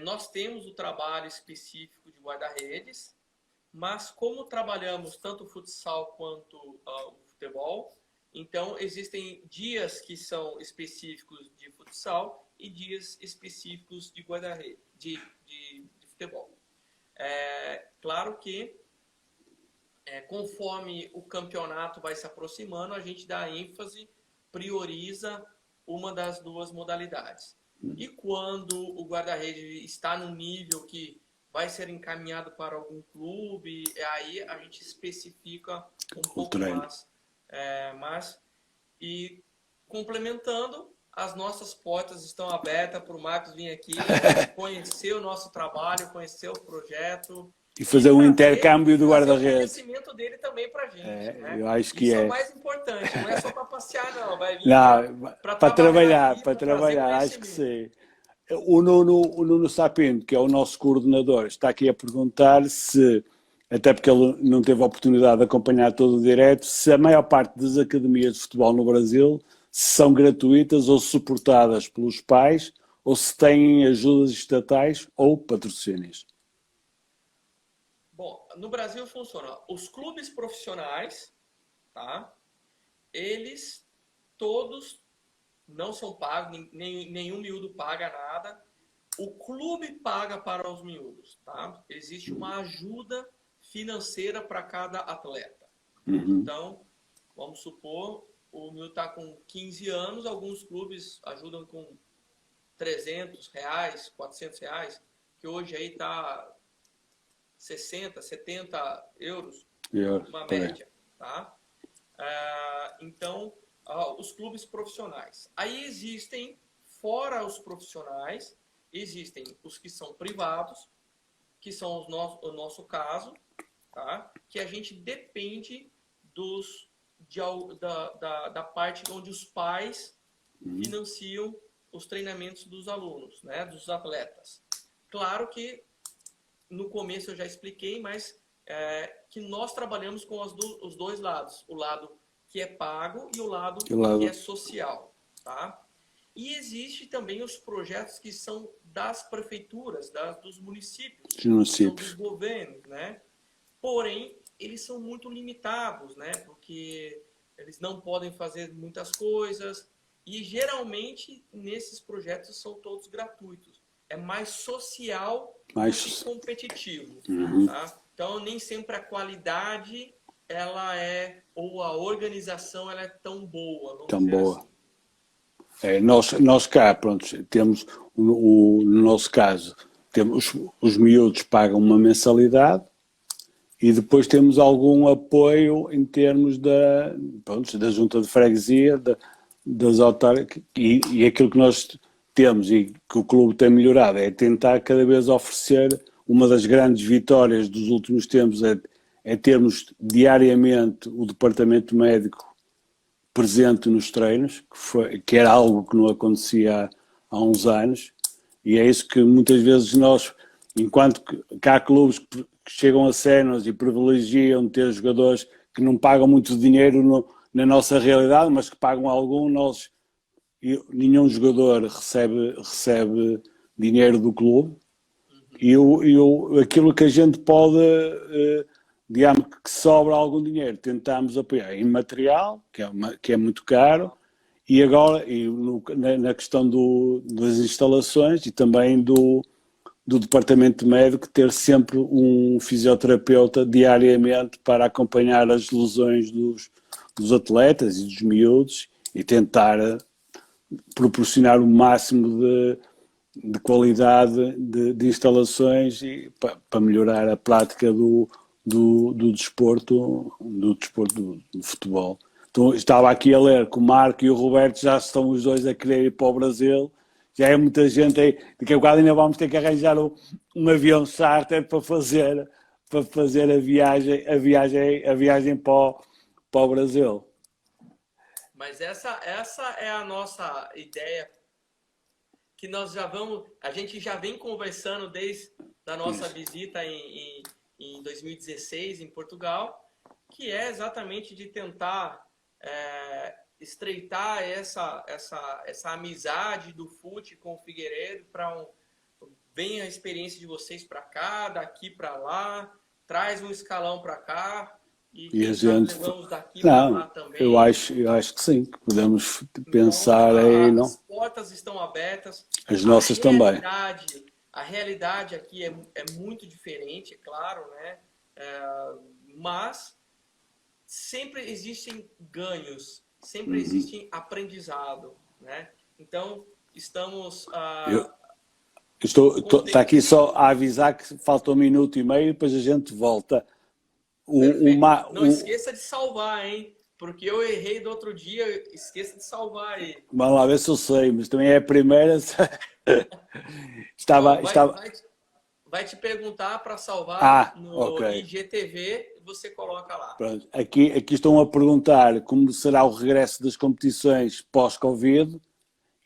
nós temos o trabalho específico de guarda-redes, mas como trabalhamos tanto o futsal quanto o futebol, então existem dias que são específicos de futsal e dias específicos de guarda-redes, de futebol. Claro que conforme o campeonato vai se aproximando, a gente dá ênfase, prioriza uma das duas modalidades. E quando o guarda-redes está no nível que vai ser encaminhado para algum clube, aí a gente especifica um pouco mais. E complementando, as nossas portas estão abertas para o Marcos vir aqui, conhecer o nosso trabalho, conhecer o projeto. E fazer um intercâmbio de trazer o guarda-redes. conhecimento dele também para a gente. Né? Eu acho que isso é o mais importante, não é só para passear, não. Vai vir para trabalhar, aqui, para trazer acho que sim. O Nuno Sapinto, que é o nosso coordenador, está aqui a perguntar se, até porque ele não teve a oportunidade de acompanhar todo o direto, se a maior parte das academias de futebol no Brasil são gratuitas ou suportadas pelos pais ou se têm ajudas estatais ou patrocínios. Bom, no Brasil funciona. Os clubes profissionais, tá? Eles todos não são pagos, nenhum miúdo paga nada. O clube paga para os miúdos, tá? Existe uma ajuda financeira para cada atleta. Então, vamos supor, o miúdo está com 15 anos, alguns clubes ajudam com R$300, R$400, que hoje aí está 60, 70 euros, uma média, tá? Então, os clubes profissionais. Aí existem, fora os profissionais, existem os que são privados, que são o nosso caso, tá? Que a gente depende da parte onde os pais financiam os treinamentos dos alunos, né? Dos atletas. Claro que no começo eu já expliquei, mas que nós trabalhamos com os dois lados. O lado que é pago e o lado que é social. Tá? E existe também os projetos que são das prefeituras, dos municípios, são dos governos. Né? Porém, eles são muito limitados, né? Porque eles não podem fazer muitas coisas e geralmente nesses projetos são todos gratuitos. É mais social do que competitivo, tá? Então nem sempre a qualidade ela é, ou a organização ela é tão boa, vamos dizer assim. Nós cá, pronto, temos, no nosso caso, temos, os miúdos pagam uma mensalidade e depois temos algum apoio em termos da junta de freguesia, das autárquicas, e aquilo que nós temos e que o clube tem melhorado é tentar cada vez oferecer. Uma das grandes vitórias dos últimos tempos é termos diariamente o departamento médico presente nos treinos, que era algo que não acontecia há uns anos, e é isso que muitas vezes nós, enquanto que há clubes que chegam a cenas e privilegiam ter jogadores que não pagam muito dinheiro na nossa realidade, mas que pagam algum, nenhum jogador recebe dinheiro do clube, e aquilo que a gente pode... digamos que sobra algum dinheiro, tentamos apoiar em material, que é muito caro, e agora na questão das instalações e também do departamento médico, ter sempre um fisioterapeuta diariamente para acompanhar as lesões dos atletas e dos miúdos e tentar proporcionar o máximo de qualidade de instalações e para melhorar a prática do desporto, do futebol. Então, estava aqui a ler que o Marco e o Roberto já estão os dois a querer ir para o Brasil. Já é muita gente aí. Daqui a bocado ainda vamos ter que arranjar um avião charter para fazer a viagem para o Brasil. Mas essa é a nossa ideia, que nós a gente já vem conversando desde a nossa visita em 2016 em Portugal, que é exatamente de tentar estreitar essa amizade do fute com o Figueiredo para venha a experiência de vocês para cá, daqui para lá, traz um escalão para cá e a gente levamos daqui para lá também. Eu acho que sim, que podemos pensar então, aí. As portas estão abertas. As nossas também. A realidade aqui é muito diferente, é claro, né? Mas sempre existem ganhos, sempre existem aprendizado, né? Então, estamos... Está aqui só a avisar que falta 1 minuto e meio, depois a gente volta. Não esqueça de salvar, hein? Porque eu errei do outro dia, esqueça de salvar aí. Vamos lá ver se eu sei, mas também é a primeira... Vai te perguntar para salvar no okay. IGTV, você coloca lá. Pronto. Aqui estão a perguntar como será o regresso das competições pós-Covid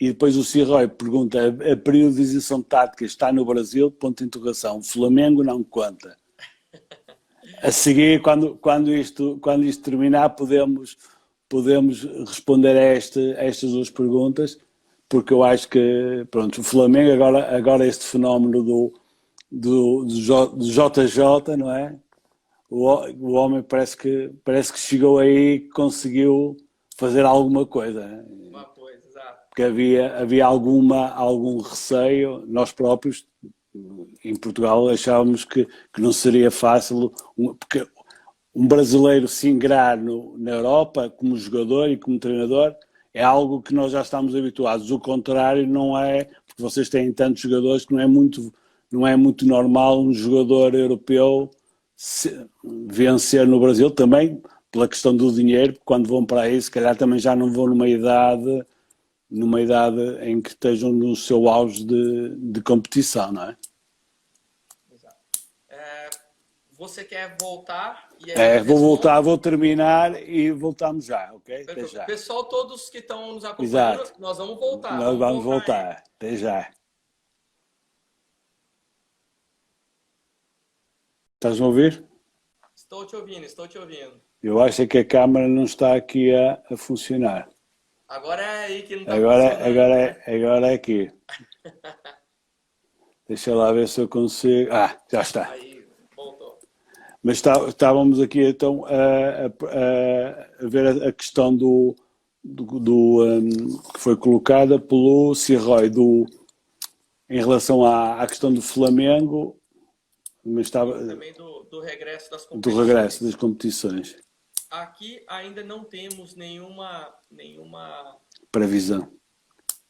e depois o Cirrói pergunta: a periodização tática está no Brasil? Ponto de interrogação. Flamengo não conta. A seguir, quando isto terminar, podemos responder a estas duas perguntas, porque eu acho que, pronto, o Flamengo agora este fenómeno do JJ, não é? O homem parece que chegou aí e conseguiu fazer alguma coisa. Uma coisa, exato. Porque havia algum receio, nós próprios, em Portugal, achávamos que não seria fácil, porque um brasileiro se ingrar na Europa como jogador e como treinador é algo que nós já estamos habituados. O contrário não é, porque vocês têm tantos jogadores que não é muito normal um jogador europeu vencer no Brasil, também pela questão do dinheiro, porque quando vão para aí, se calhar também já não vão numa idade em que estejam no seu auge de competição, não é? Exato. Você quer voltar? Vou voltar, vou terminar e voltamos já, ok? Até já. Pessoal, todos que estão nos acompanhando, Exato. Nós vamos voltar. Nós vamos voltar. Até já. Estás-me a ouvir? Estou te ouvindo. Eu acho que a câmera não está aqui a funcionar. Agora é aí que não está funcionando. Agora é aqui. Deixa lá ver se eu consigo. Já está. Aí, voltou. estávamos aqui então a ver a questão que foi colocada pelo Cirrói em relação à questão do Flamengo, mas estava também do regresso das do competições. regresso das competições. Aqui ainda não temos nenhuma Previsão.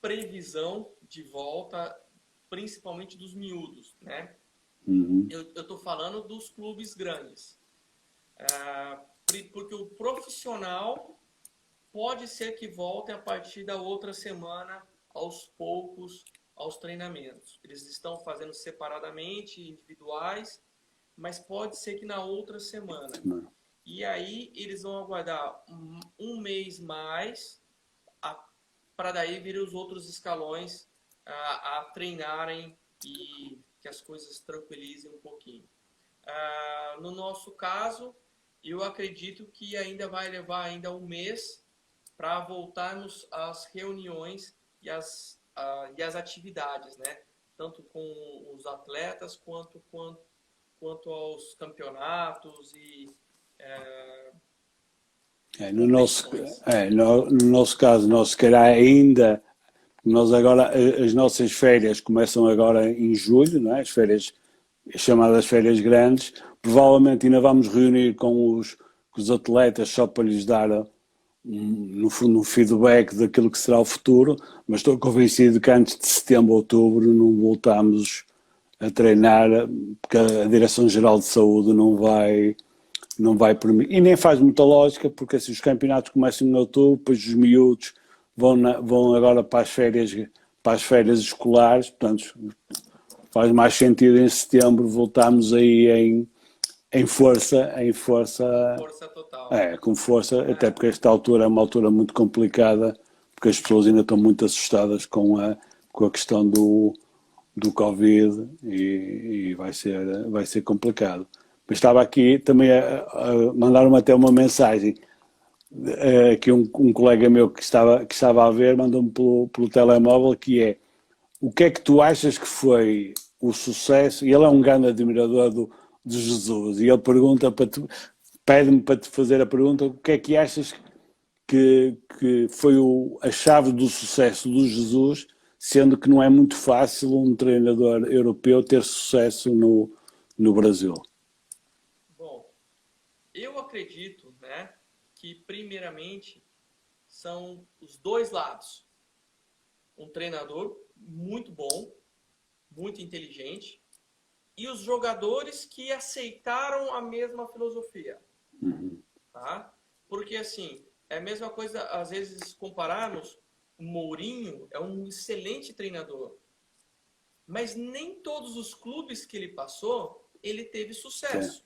previsão de volta, principalmente dos miúdos, né? Uhum. Eu estou falando dos clubes grandes. Porque o profissional pode ser que volte a partir da outra semana, aos poucos, aos treinamentos. Eles estão fazendo separadamente, individuais, mas pode ser que na outra semana. E aí eles vão aguardar um mês mais para daí vir os outros escalões a treinarem e que as coisas tranquilizem um pouquinho. No nosso caso, eu acredito que ainda vai levar ainda um mês para voltarmos às reuniões e às atividades, né? Tanto com os atletas quanto aos campeonatos e no nosso caso, nós se calhar ainda, nós agora, as nossas férias começam agora em julho, não é? As férias, chamadas férias grandes, provavelmente ainda vamos reunir com os atletas só para lhes dar no fundo um feedback daquilo que será o futuro, mas estou convencido que antes de setembro, outubro não voltamos a treinar, porque a Direção-Geral de Saúde não vai permitir, e nem faz muita lógica, porque assim, os campeonatos começam em outubro, depois os miúdos vão agora para as férias escolares, portanto faz mais sentido em setembro voltarmos aí em força total. Com força, até porque esta altura é uma altura muito complicada, porque as pessoas ainda estão muito assustadas com a questão do Covid e vai ser complicado. Mas estava aqui também a mandar-me até uma mensagem, que um colega meu que estava a ver mandou-me pelo telemóvel, que é: o que é que tu achas que foi o sucesso? E ele é um grande admirador de Jesus, e ele pede-me para te fazer a pergunta: o que é que achas que foi a chave do sucesso do Jesus, sendo que não é muito fácil um treinador europeu ter sucesso no Brasil? Bom, eu acredito, né, que primeiramente são os dois lados. Um treinador muito bom, muito inteligente, e os jogadores que aceitaram a mesma filosofia. Uhum. Tá? Porque, assim, é a mesma coisa, às vezes, compararmos, o Mourinho é um excelente treinador, mas nem todos os clubes que ele passou, ele teve sucesso.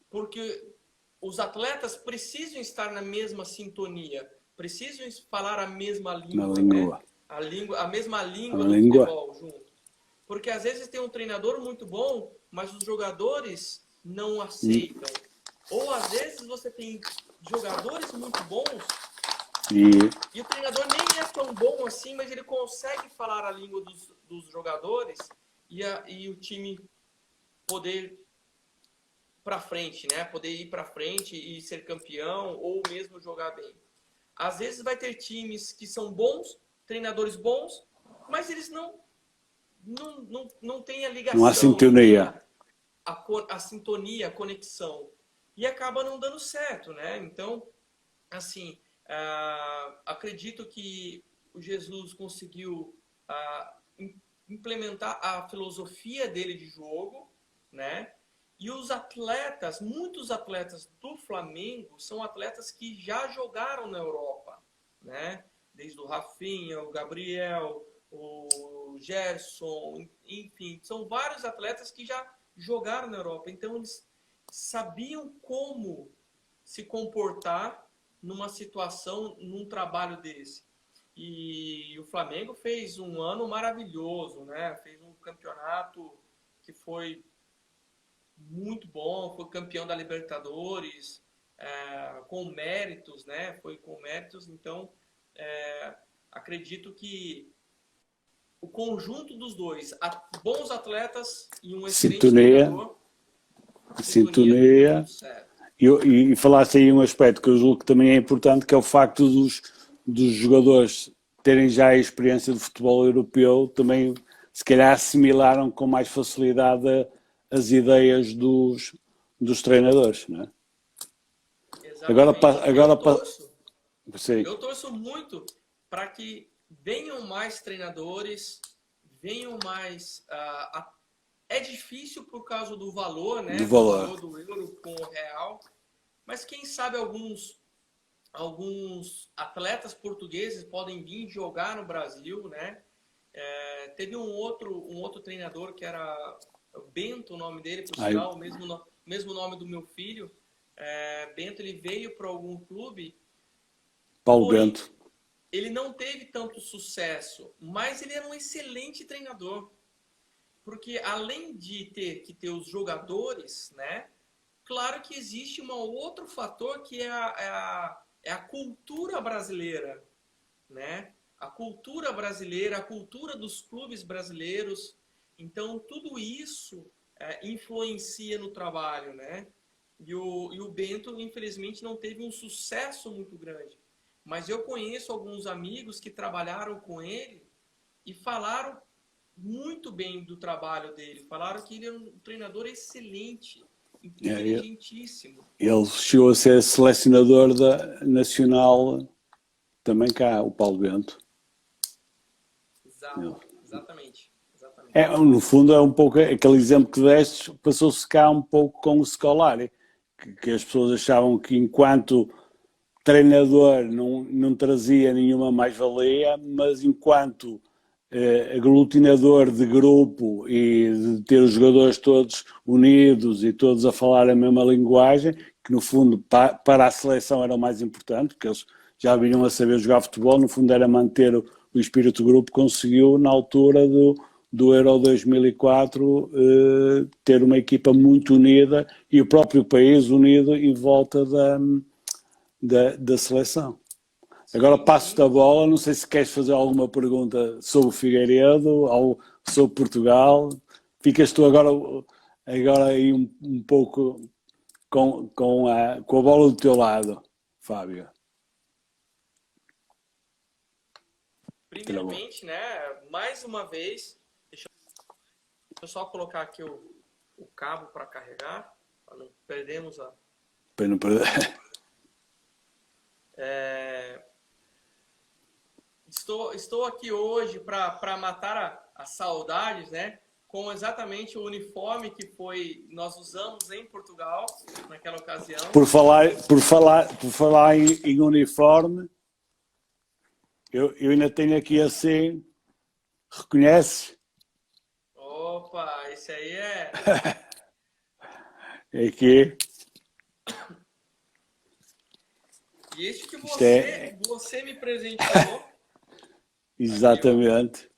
Porque os atletas precisam estar na mesma sintonia, precisam falar a mesma língua, né? A mesma língua do futebol junto. Porque às vezes tem um treinador muito bom, mas os jogadores não aceitam. Ou às vezes você tem jogadores muito bons e o treinador nem é tão bom assim, mas ele consegue falar a língua dos jogadores e o time poder para frente, né? Poder ir para frente e ser campeão ou mesmo jogar bem. Às vezes vai ter times que são bons, treinadores bons, mas eles não têm a ligação. Não há sintonia. A sintonia, a conexão. E acaba não dando certo, né? Então, assim, acredito que o Jesus conseguiu implementar a filosofia dele de jogo, né? E os atletas, muitos atletas do Flamengo são atletas que já jogaram na Europa, né? Desde o Rafinha, o Gabriel, o Gerson, enfim, são vários atletas que já jogaram na Europa. Então, eles sabiam como se comportar numa situação, num trabalho desse. E o Flamengo fez um ano maravilhoso, né? Fez um campeonato que foi muito bom, foi campeão da Libertadores, com méritos, né? Foi com méritos, então acredito que o conjunto dos dois, bons atletas e um excelente treinador, Sintonia deu sintonia. tudo certo. E falaste aí um aspecto que eu julgo que também é importante, que é o facto dos jogadores terem já a experiência de futebol europeu, também se calhar assimilaram com mais facilidade as ideias dos treinadores, não é? Agora, Exatamente. sim, Eu torço muito para que venham mais treinadores, venham mais. É difícil por causa do valor, do né? Do valor. valor do euro com o real. Mas quem sabe alguns atletas portugueses podem vir jogar no Brasil, né? Teve um outro treinador que era Bento, o nome dele, por Aí, sinal, mesmo nome do meu filho. Bento, ele veio para algum clube, Paulo porém Bento. ele não teve tanto sucesso, mas ele era um excelente treinador, porque além de ter os jogadores, né? Claro que existe um outro fator que é a cultura brasileira, né? A cultura brasileira, a cultura dos clubes brasileiros. Então, tudo isso influencia no trabalho, né? E o Bento, infelizmente, não teve um sucesso muito grande. Mas eu conheço alguns amigos que trabalharam com ele e falaram muito bem do trabalho dele. Falaram que ele é um treinador excelente, inteligentíssimo. Ele chegou a ser selecionador da nacional também cá, o Paulo Bento. Exato, exatamente, exatamente. No fundo, é um pouco aquele exemplo que deste, passou-se cá um pouco com o Scolari, que as pessoas achavam que enquanto treinador não trazia nenhuma mais-valia, mas enquanto aglutinador de grupo e de ter os jogadores todos unidos e todos a falar a mesma linguagem, que no fundo para a seleção era o mais importante, porque eles já vinham a saber jogar futebol, no fundo era manter o espírito do grupo, conseguiu na altura do Euro 2004 ter uma equipa muito unida e o próprio país unido em volta da seleção. Agora passo-te a bola, não sei se queres fazer alguma pergunta sobre o Figueiredo ou sobre Portugal. Ficas tu agora aí um pouco com a bola do teu lado, Fábio. Primeiramente, né, mais uma vez, deixa eu só colocar aqui o cabo para carregar, para não perdermos a... Para não perder. Estou aqui hoje para matar as saudades, né? Com exatamente o uniforme que nós usamos em Portugal naquela ocasião. Por falar em uniforme, eu ainda tenho aqui assim, reconhece? Opa, esse aí é... É aqui. E este que É você me presenteou. exatamente. Aqui,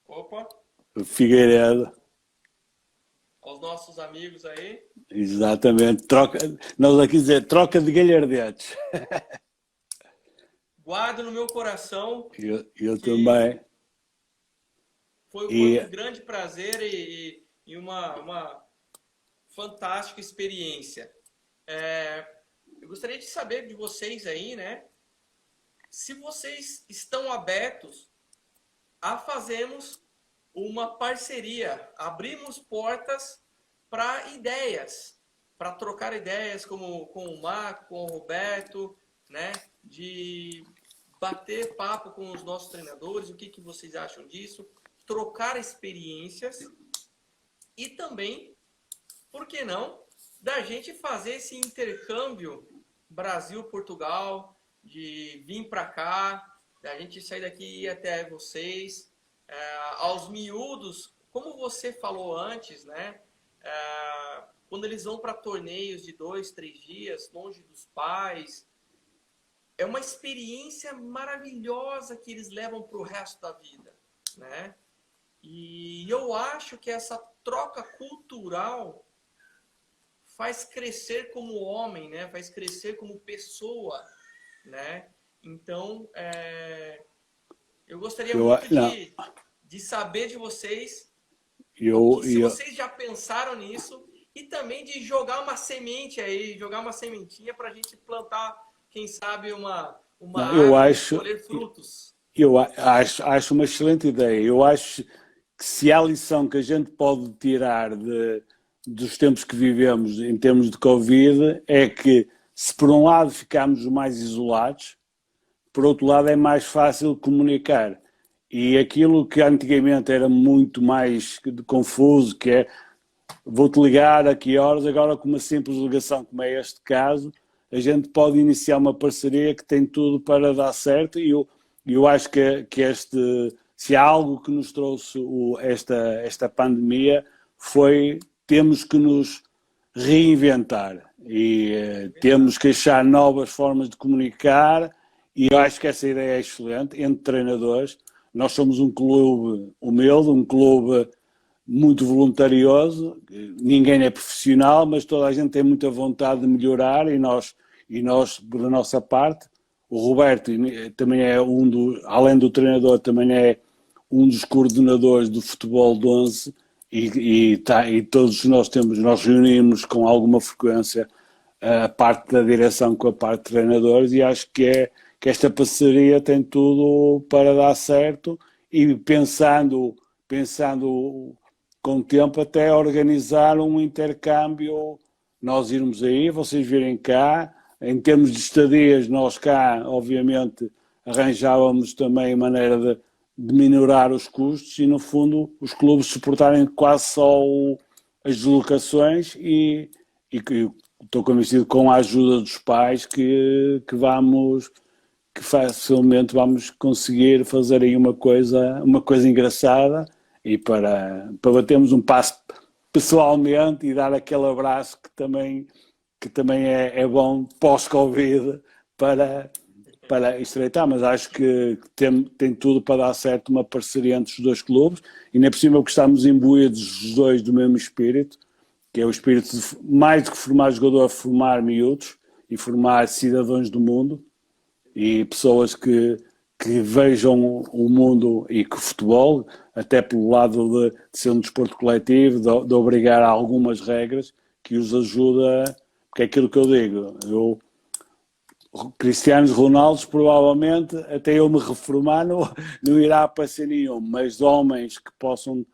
opa. O Figueiredo. Aos nossos amigos aí. Exatamente. Nós aqui dizer troca de galhardetes. Guardo no meu coração. Eu também. Foi um grande prazer e uma fantástica experiência. Eu gostaria de saber de vocês aí, né? Se vocês estão abertos a fazermos uma parceria, abrimos portas para ideias, para trocar ideias com o Marco, com o Roberto, né? De bater papo com os nossos treinadores, o que vocês acham disso, trocar experiências e também, por que não, da gente fazer esse intercâmbio Brasil-Portugal, de vir para cá, da gente sair daqui e ir até vocês, aos miúdos, como você falou antes, né? Quando eles vão para torneios de 2, 3 dias, longe dos pais, é uma experiência maravilhosa que eles levam para o resto da vida, né? E eu acho que essa troca cultural faz crescer como homem, né? Faz crescer como pessoa, né? Então, eu gostaria muito de saber de vocês se vocês já pensaram nisso e também de jogar uma semente aí, jogar uma sementinha para a gente plantar, quem sabe, uma Não, eu árvore e acho, colher frutos. acho uma excelente ideia. Eu acho que se há lição que a gente pode tirar dos tempos que vivemos em termos de Covid, é que se por um lado ficamos mais isolados, por outro lado é mais fácil comunicar. E aquilo que antigamente era muito mais confuso, que é vou-te ligar a que horas, agora com uma simples ligação, como é este caso, a gente pode iniciar uma parceria que tem tudo para dar certo e eu acho que se há algo que nos trouxe esta pandemia foi temos que nos reinventar e temos que achar novas formas de comunicar e eu acho que essa ideia é excelente entre treinadores. Nós somos um clube humilde, um clube muito voluntarioso, ninguém é profissional, mas toda a gente tem muita vontade de melhorar e nós da nossa parte, o Roberto também é além do treinador, também é um dos coordenadores do futebol de 11 e todos nós reunimos com alguma frequência a parte da direção com a parte de treinadores e acho que esta parceria tem tudo para dar certo e pensando com o tempo até organizar um intercâmbio, nós irmos aí, vocês virem cá, em termos de estadias, nós cá, obviamente, arranjávamos também maneira de minorar os custos e, no fundo, os clubes suportarem quase só as deslocações e estou convencido com a ajuda dos pais que facilmente vamos conseguir fazer aí uma coisa engraçada e para batermos um passo pessoalmente e dar aquele abraço que também é bom pós-Covid para estreitar, mas acho que tem tudo para dar certo uma parceria entre os dois clubes e nem por cima que estamos imbuídos os dois do mesmo espírito, que é o espírito de mais do que formar jogador, formar miúdos e formar cidadãos do mundo e pessoas que vejam o mundo e que o futebol, até pelo lado de ser um desporto coletivo, de obrigar a algumas regras que os ajuda, porque é aquilo que eu digo, Cristianos Ronaldo provavelmente, até eu me reformar, não irá aparecer nenhum, mas homens que possam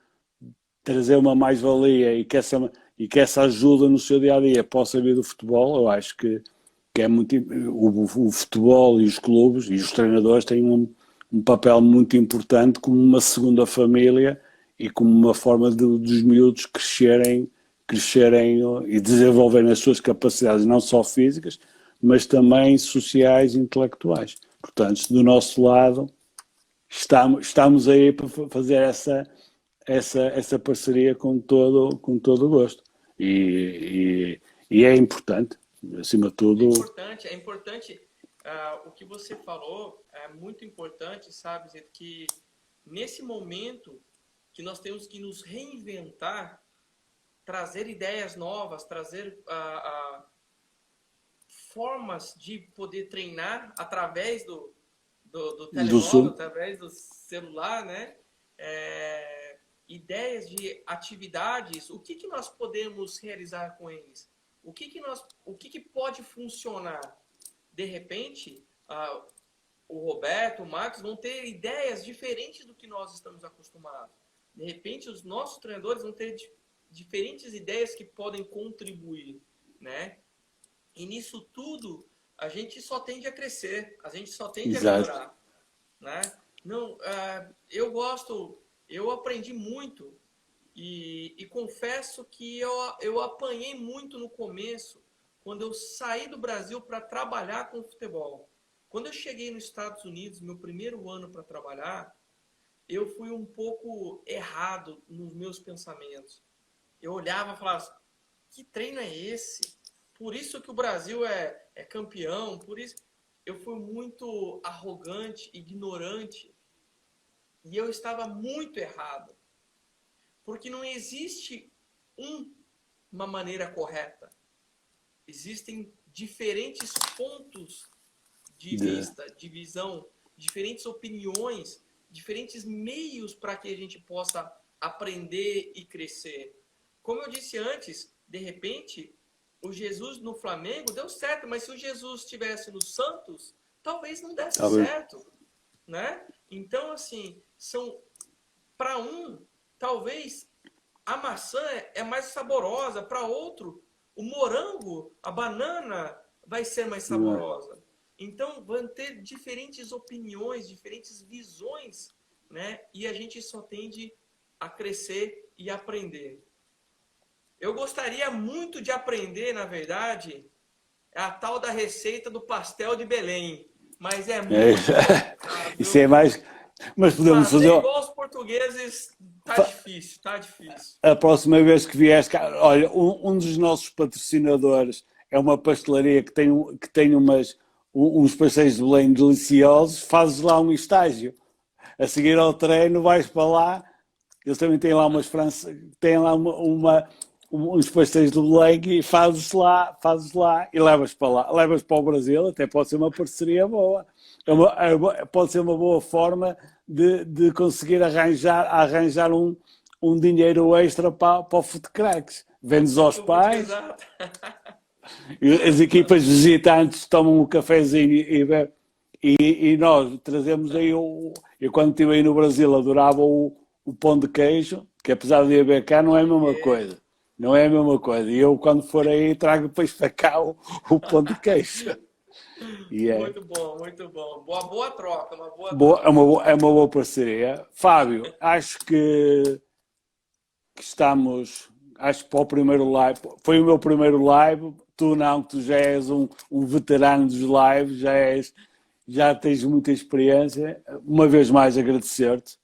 trazer uma mais-valia e que essa ajuda no seu dia-a-dia possa vir do futebol, eu acho que é muito, o futebol e os clubes e os treinadores têm um papel muito importante como uma segunda família e como uma forma dos miúdos crescerem e desenvolverem as suas capacidades, não só físicas, mas também sociais e intelectuais. Portanto, do nosso lado, estamos aí para fazer essa parceria com todo o gosto. E é importante. Acima de tudo. É importante o que você falou é muito importante, sabe, Zé, que nesse momento que nós temos que nos reinventar, trazer ideias novas, trazer formas de poder treinar através do telemóvel, através do celular, né? Ideias de atividades, o que nós podemos realizar com eles? O que pode funcionar? De repente, o Roberto, o Marcos vão ter ideias diferentes do que nós estamos acostumados. De repente, os nossos treinadores vão ter diferentes ideias que podem contribuir, né? E nisso tudo, a gente só tende a crescer, a gente só tende a melhorar, né? Não, eu aprendi muito e confesso que eu apanhei muito no começo, quando eu saí do Brasil para trabalhar com futebol. Quando eu cheguei nos Estados Unidos, meu primeiro ano para trabalhar, eu fui um pouco errado nos meus pensamentos. Eu olhava e falava, que treino é esse? Por isso que o Brasil é campeão, por isso... Eu fui muito arrogante, ignorante, e eu estava muito errado. Porque não existe uma maneira correta. Existem diferentes pontos de vista, de visão, diferentes opiniões, diferentes meios para que a gente possa aprender e crescer. Como eu disse antes, de repente, o Jesus no Flamengo deu certo, mas se o Jesus estivesse no Santos, talvez não desse certo, né? Então, assim, para talvez a maçã é mais saborosa, para outro, o morango, a banana vai ser mais saborosa. Então, vão ter diferentes opiniões, diferentes visões, né? E a gente só tende a crescer e aprender. Eu gostaria muito de aprender, na verdade, a tal da receita do pastel de Belém. Mas é muito complicado. Isso é mais... Mas podemos fazer... igual os portugueses, tá difícil, tá difícil. A próxima vez que vieres cá... Olha, um dos nossos patrocinadores é uma pastelaria que tem uns pastéis de Belém deliciosos. Fazes lá um estágio. A seguir ao treino vais para lá. Eles também têm lá têm lá uns pastéis de Belém e fazes lá e levas para lá. Levas para o Brasil, até pode ser uma parceria boa. Pode ser uma boa forma de conseguir arranjar um dinheiro extra para o Futecracks. Vendes aos pais. As equipas visitantes tomam um cafezinho e nós trazemos aí eu quando estive aí no Brasil adorava o pão de queijo, que apesar de haver cá não é a mesma coisa. Não é a mesma coisa. E eu quando for aí trago depois para cá o pão de queijo. Muito bom, muito bom. Boa troca, uma boa troca. É uma boa parceria. Fábio, acho que estamos... Acho que para o primeiro live... Foi o meu primeiro live. Tu não, tu já és um veterano dos lives, já tens muita experiência. Uma vez mais agradecer-te,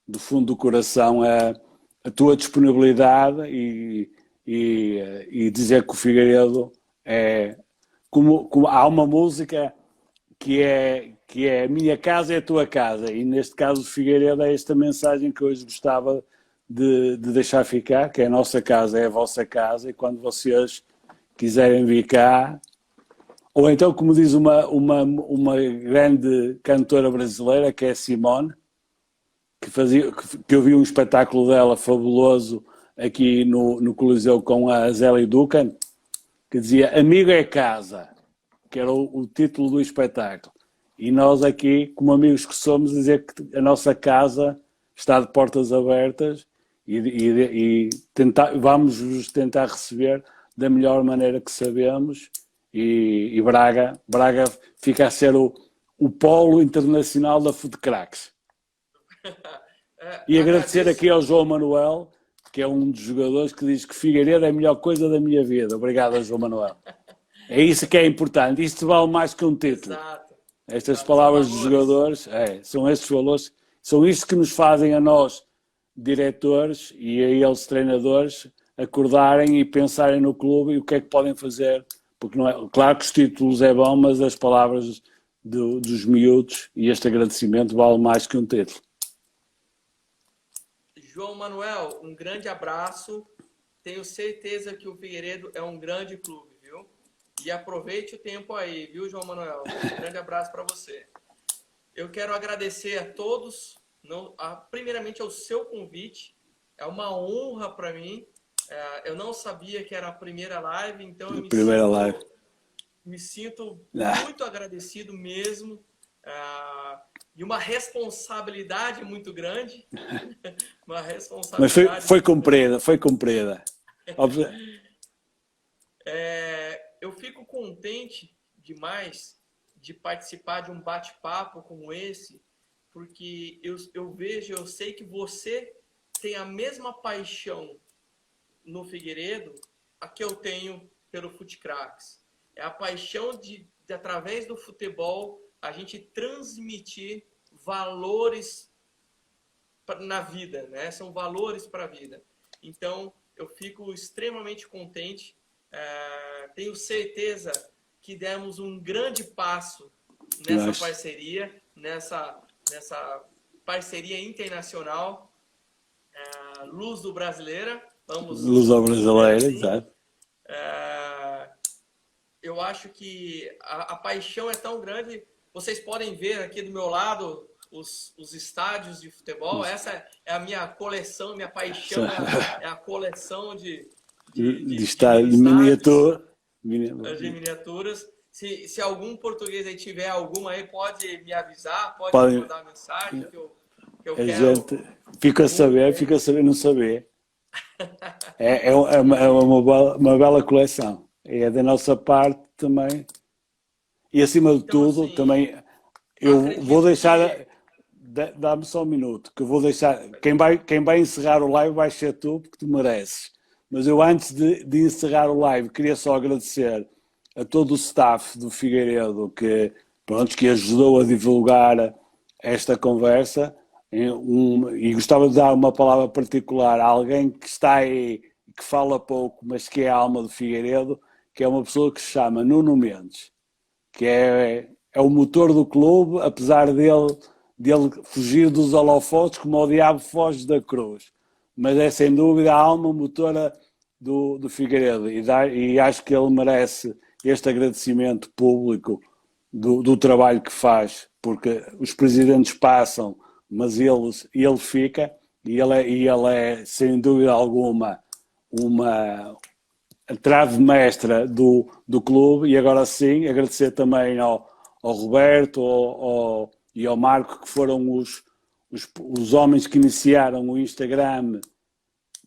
do fundo do coração, a tua disponibilidade e dizer que o Figueiredo é... Como há uma música que é a minha casa é a tua casa, e neste caso o Figueiredo é esta mensagem que hoje gostava de deixar ficar, que é a nossa casa é a vossa casa, e quando vocês quiserem vir cá, ou então como diz uma grande cantora brasileira, que é a Simone, que eu vi um espetáculo dela fabuloso aqui no Coliseu com a Zélia Ducan, que dizia amigo é casa, que era o título do espetáculo. E nós aqui, como amigos que somos, dizer que a nossa casa está de portas abertas e vamos vos tentar receber da melhor maneira que sabemos e Braga fica a ser o polo internacional da Futecracks. E agradecer aqui ao João Manuel, que é um dos jogadores que diz que Figueiredo é a melhor coisa da minha vida. Obrigado, João Manuel. É isso que é importante. Isto vale mais que um título. Exato. Estas palavras dos jogadores, são estes valores, são isto que nos fazem a nós, diretores, e a eles, treinadores, acordarem e pensarem no clube e o que é que podem fazer. Porque não é, claro que os títulos é bom, mas as palavras dos miúdos e este agradecimento vale mais que um título. João Manuel, um grande abraço. Tenho certeza que o Figueiredo é um grande clube, viu? E aproveite o tempo aí, viu, João Manuel? Um grande abraço para você. Eu quero agradecer a todos, primeiramente ao seu convite. É uma honra para mim. Eu não sabia que era a primeira live, então eu me sinto muito agradecido mesmo. E uma responsabilidade muito grande. Uma responsabilidade. Mas foi cumprida. Eu fico contente demais de participar de um bate-papo como esse, porque eu sei que você tem a mesma paixão no Figueiredo a que eu tenho pelo Futecracks. É a paixão de através do futebol, a gente transmitir valores na vida, né? São valores para a vida. Então, eu fico extremamente contente. Tenho certeza que demos um grande passo nessa parceria, nessa parceria internacional. Luz do Brasileira. Luz do Brasileira, exato. Eu acho que a paixão é tão grande. Vocês podem ver aqui do meu lado os estádios de futebol. Essa é a minha coleção, minha paixão é a coleção de de estar de miniatura. As de miniaturas. Se algum português aí tiver alguma aí, pode me avisar, pode me Pode, mandar mensagem que eu a quero. gente fica a saber não saber. É uma bela coleção. É da nossa parte também. E acima de Então, tudo, assim, também eu eu vou acredito deixar. que Dá-me só um minuto, que eu vou deixar. Quem vai encerrar o live vai ser tu, porque tu mereces. Mas eu, antes de encerrar o live, queria só agradecer a todo o staff do Figueiredo pronto, que ajudou a divulgar esta conversa. E gostava de dar uma palavra particular a alguém que está aí, que fala pouco, mas que é a alma do Figueiredo, que é uma pessoa que se chama Nuno Mendes, que é o motor do clube, apesar dele fugir dos holofotes como o diabo foge da cruz. Mas é sem dúvida a alma motora do Figueiredo e acho que ele merece este agradecimento público do trabalho que faz, porque os presidentes passam, mas ele fica e ele é sem dúvida alguma a trave mestra do clube. E agora sim, agradecer também ao Roberto e ao Marco, que foram os homens que iniciaram o Instagram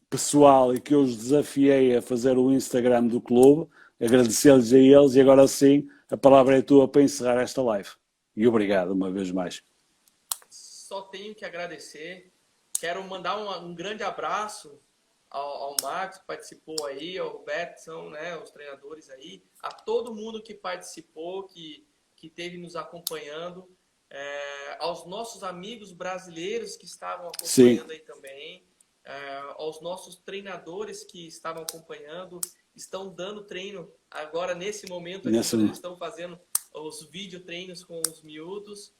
pessoal e que eu os desafiei a fazer o Instagram do clube. Agradecer-lhes a eles e agora sim, a palavra é tua para encerrar esta live. E obrigado uma vez mais. só tenho que agradecer. Quero mandar um grande abraço ao Marcos, que participou aí, ao Roberto, que são, né, os treinadores aí, a todo mundo que participou, que esteve nos acompanhando, aos nossos amigos brasileiros que estavam acompanhando Sim. aí também, aos nossos treinadores que estavam acompanhando, estão dando treino agora nesse momento aqui, eles estão fazendo os videotreinos com os miúdos.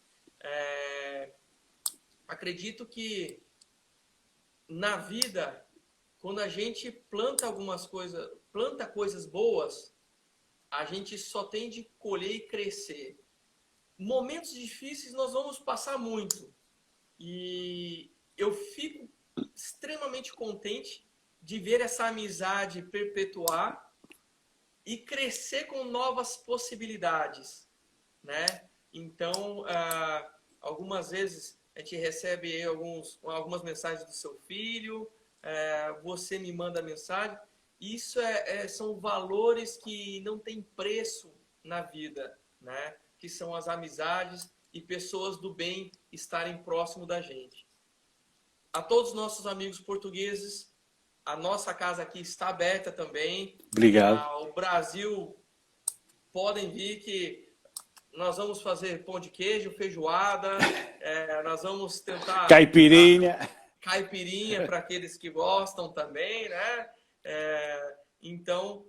Acredito que na vida, quando a gente planta algumas coisas, planta coisas boas, a gente só tem de colher e crescer. Momentos difíceis nós vamos passar muito. E eu fico extremamente contente de ver essa amizade perpetuar e crescer com novas possibilidades, né? Então, algumas vezes a gente recebe aí algumas mensagens do seu filho, você me manda mensagem. Isso são valores que não tem preço na vida, né? Que são as amizades e pessoas do bem estarem próximo da gente. A todos os nossos amigos portugueses, a nossa casa aqui está aberta também. Obrigado. O Brasil, podem vir que nós vamos fazer pão de queijo, feijoada, nós vamos tentar... Caipirinha. Caipirinha para aqueles que gostam também, né? Então,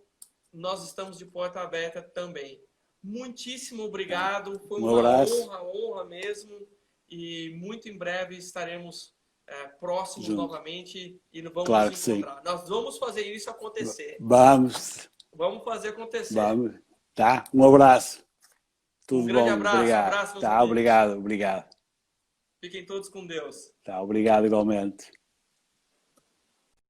nós estamos de porta aberta também. Muitíssimo obrigado, foi uma honra mesmo, e muito em breve estaremos próximos novamente e vamos nos encontrar. Sim. Nós vamos fazer isso acontecer. Vamos fazer acontecer. Vamos. Tá? Um abraço. Tudo um grande bom. abraço. Obrigado. Abraço, meus tá, amigos. Obrigado. Fiquem todos com Deus. Tá, obrigado igualmente.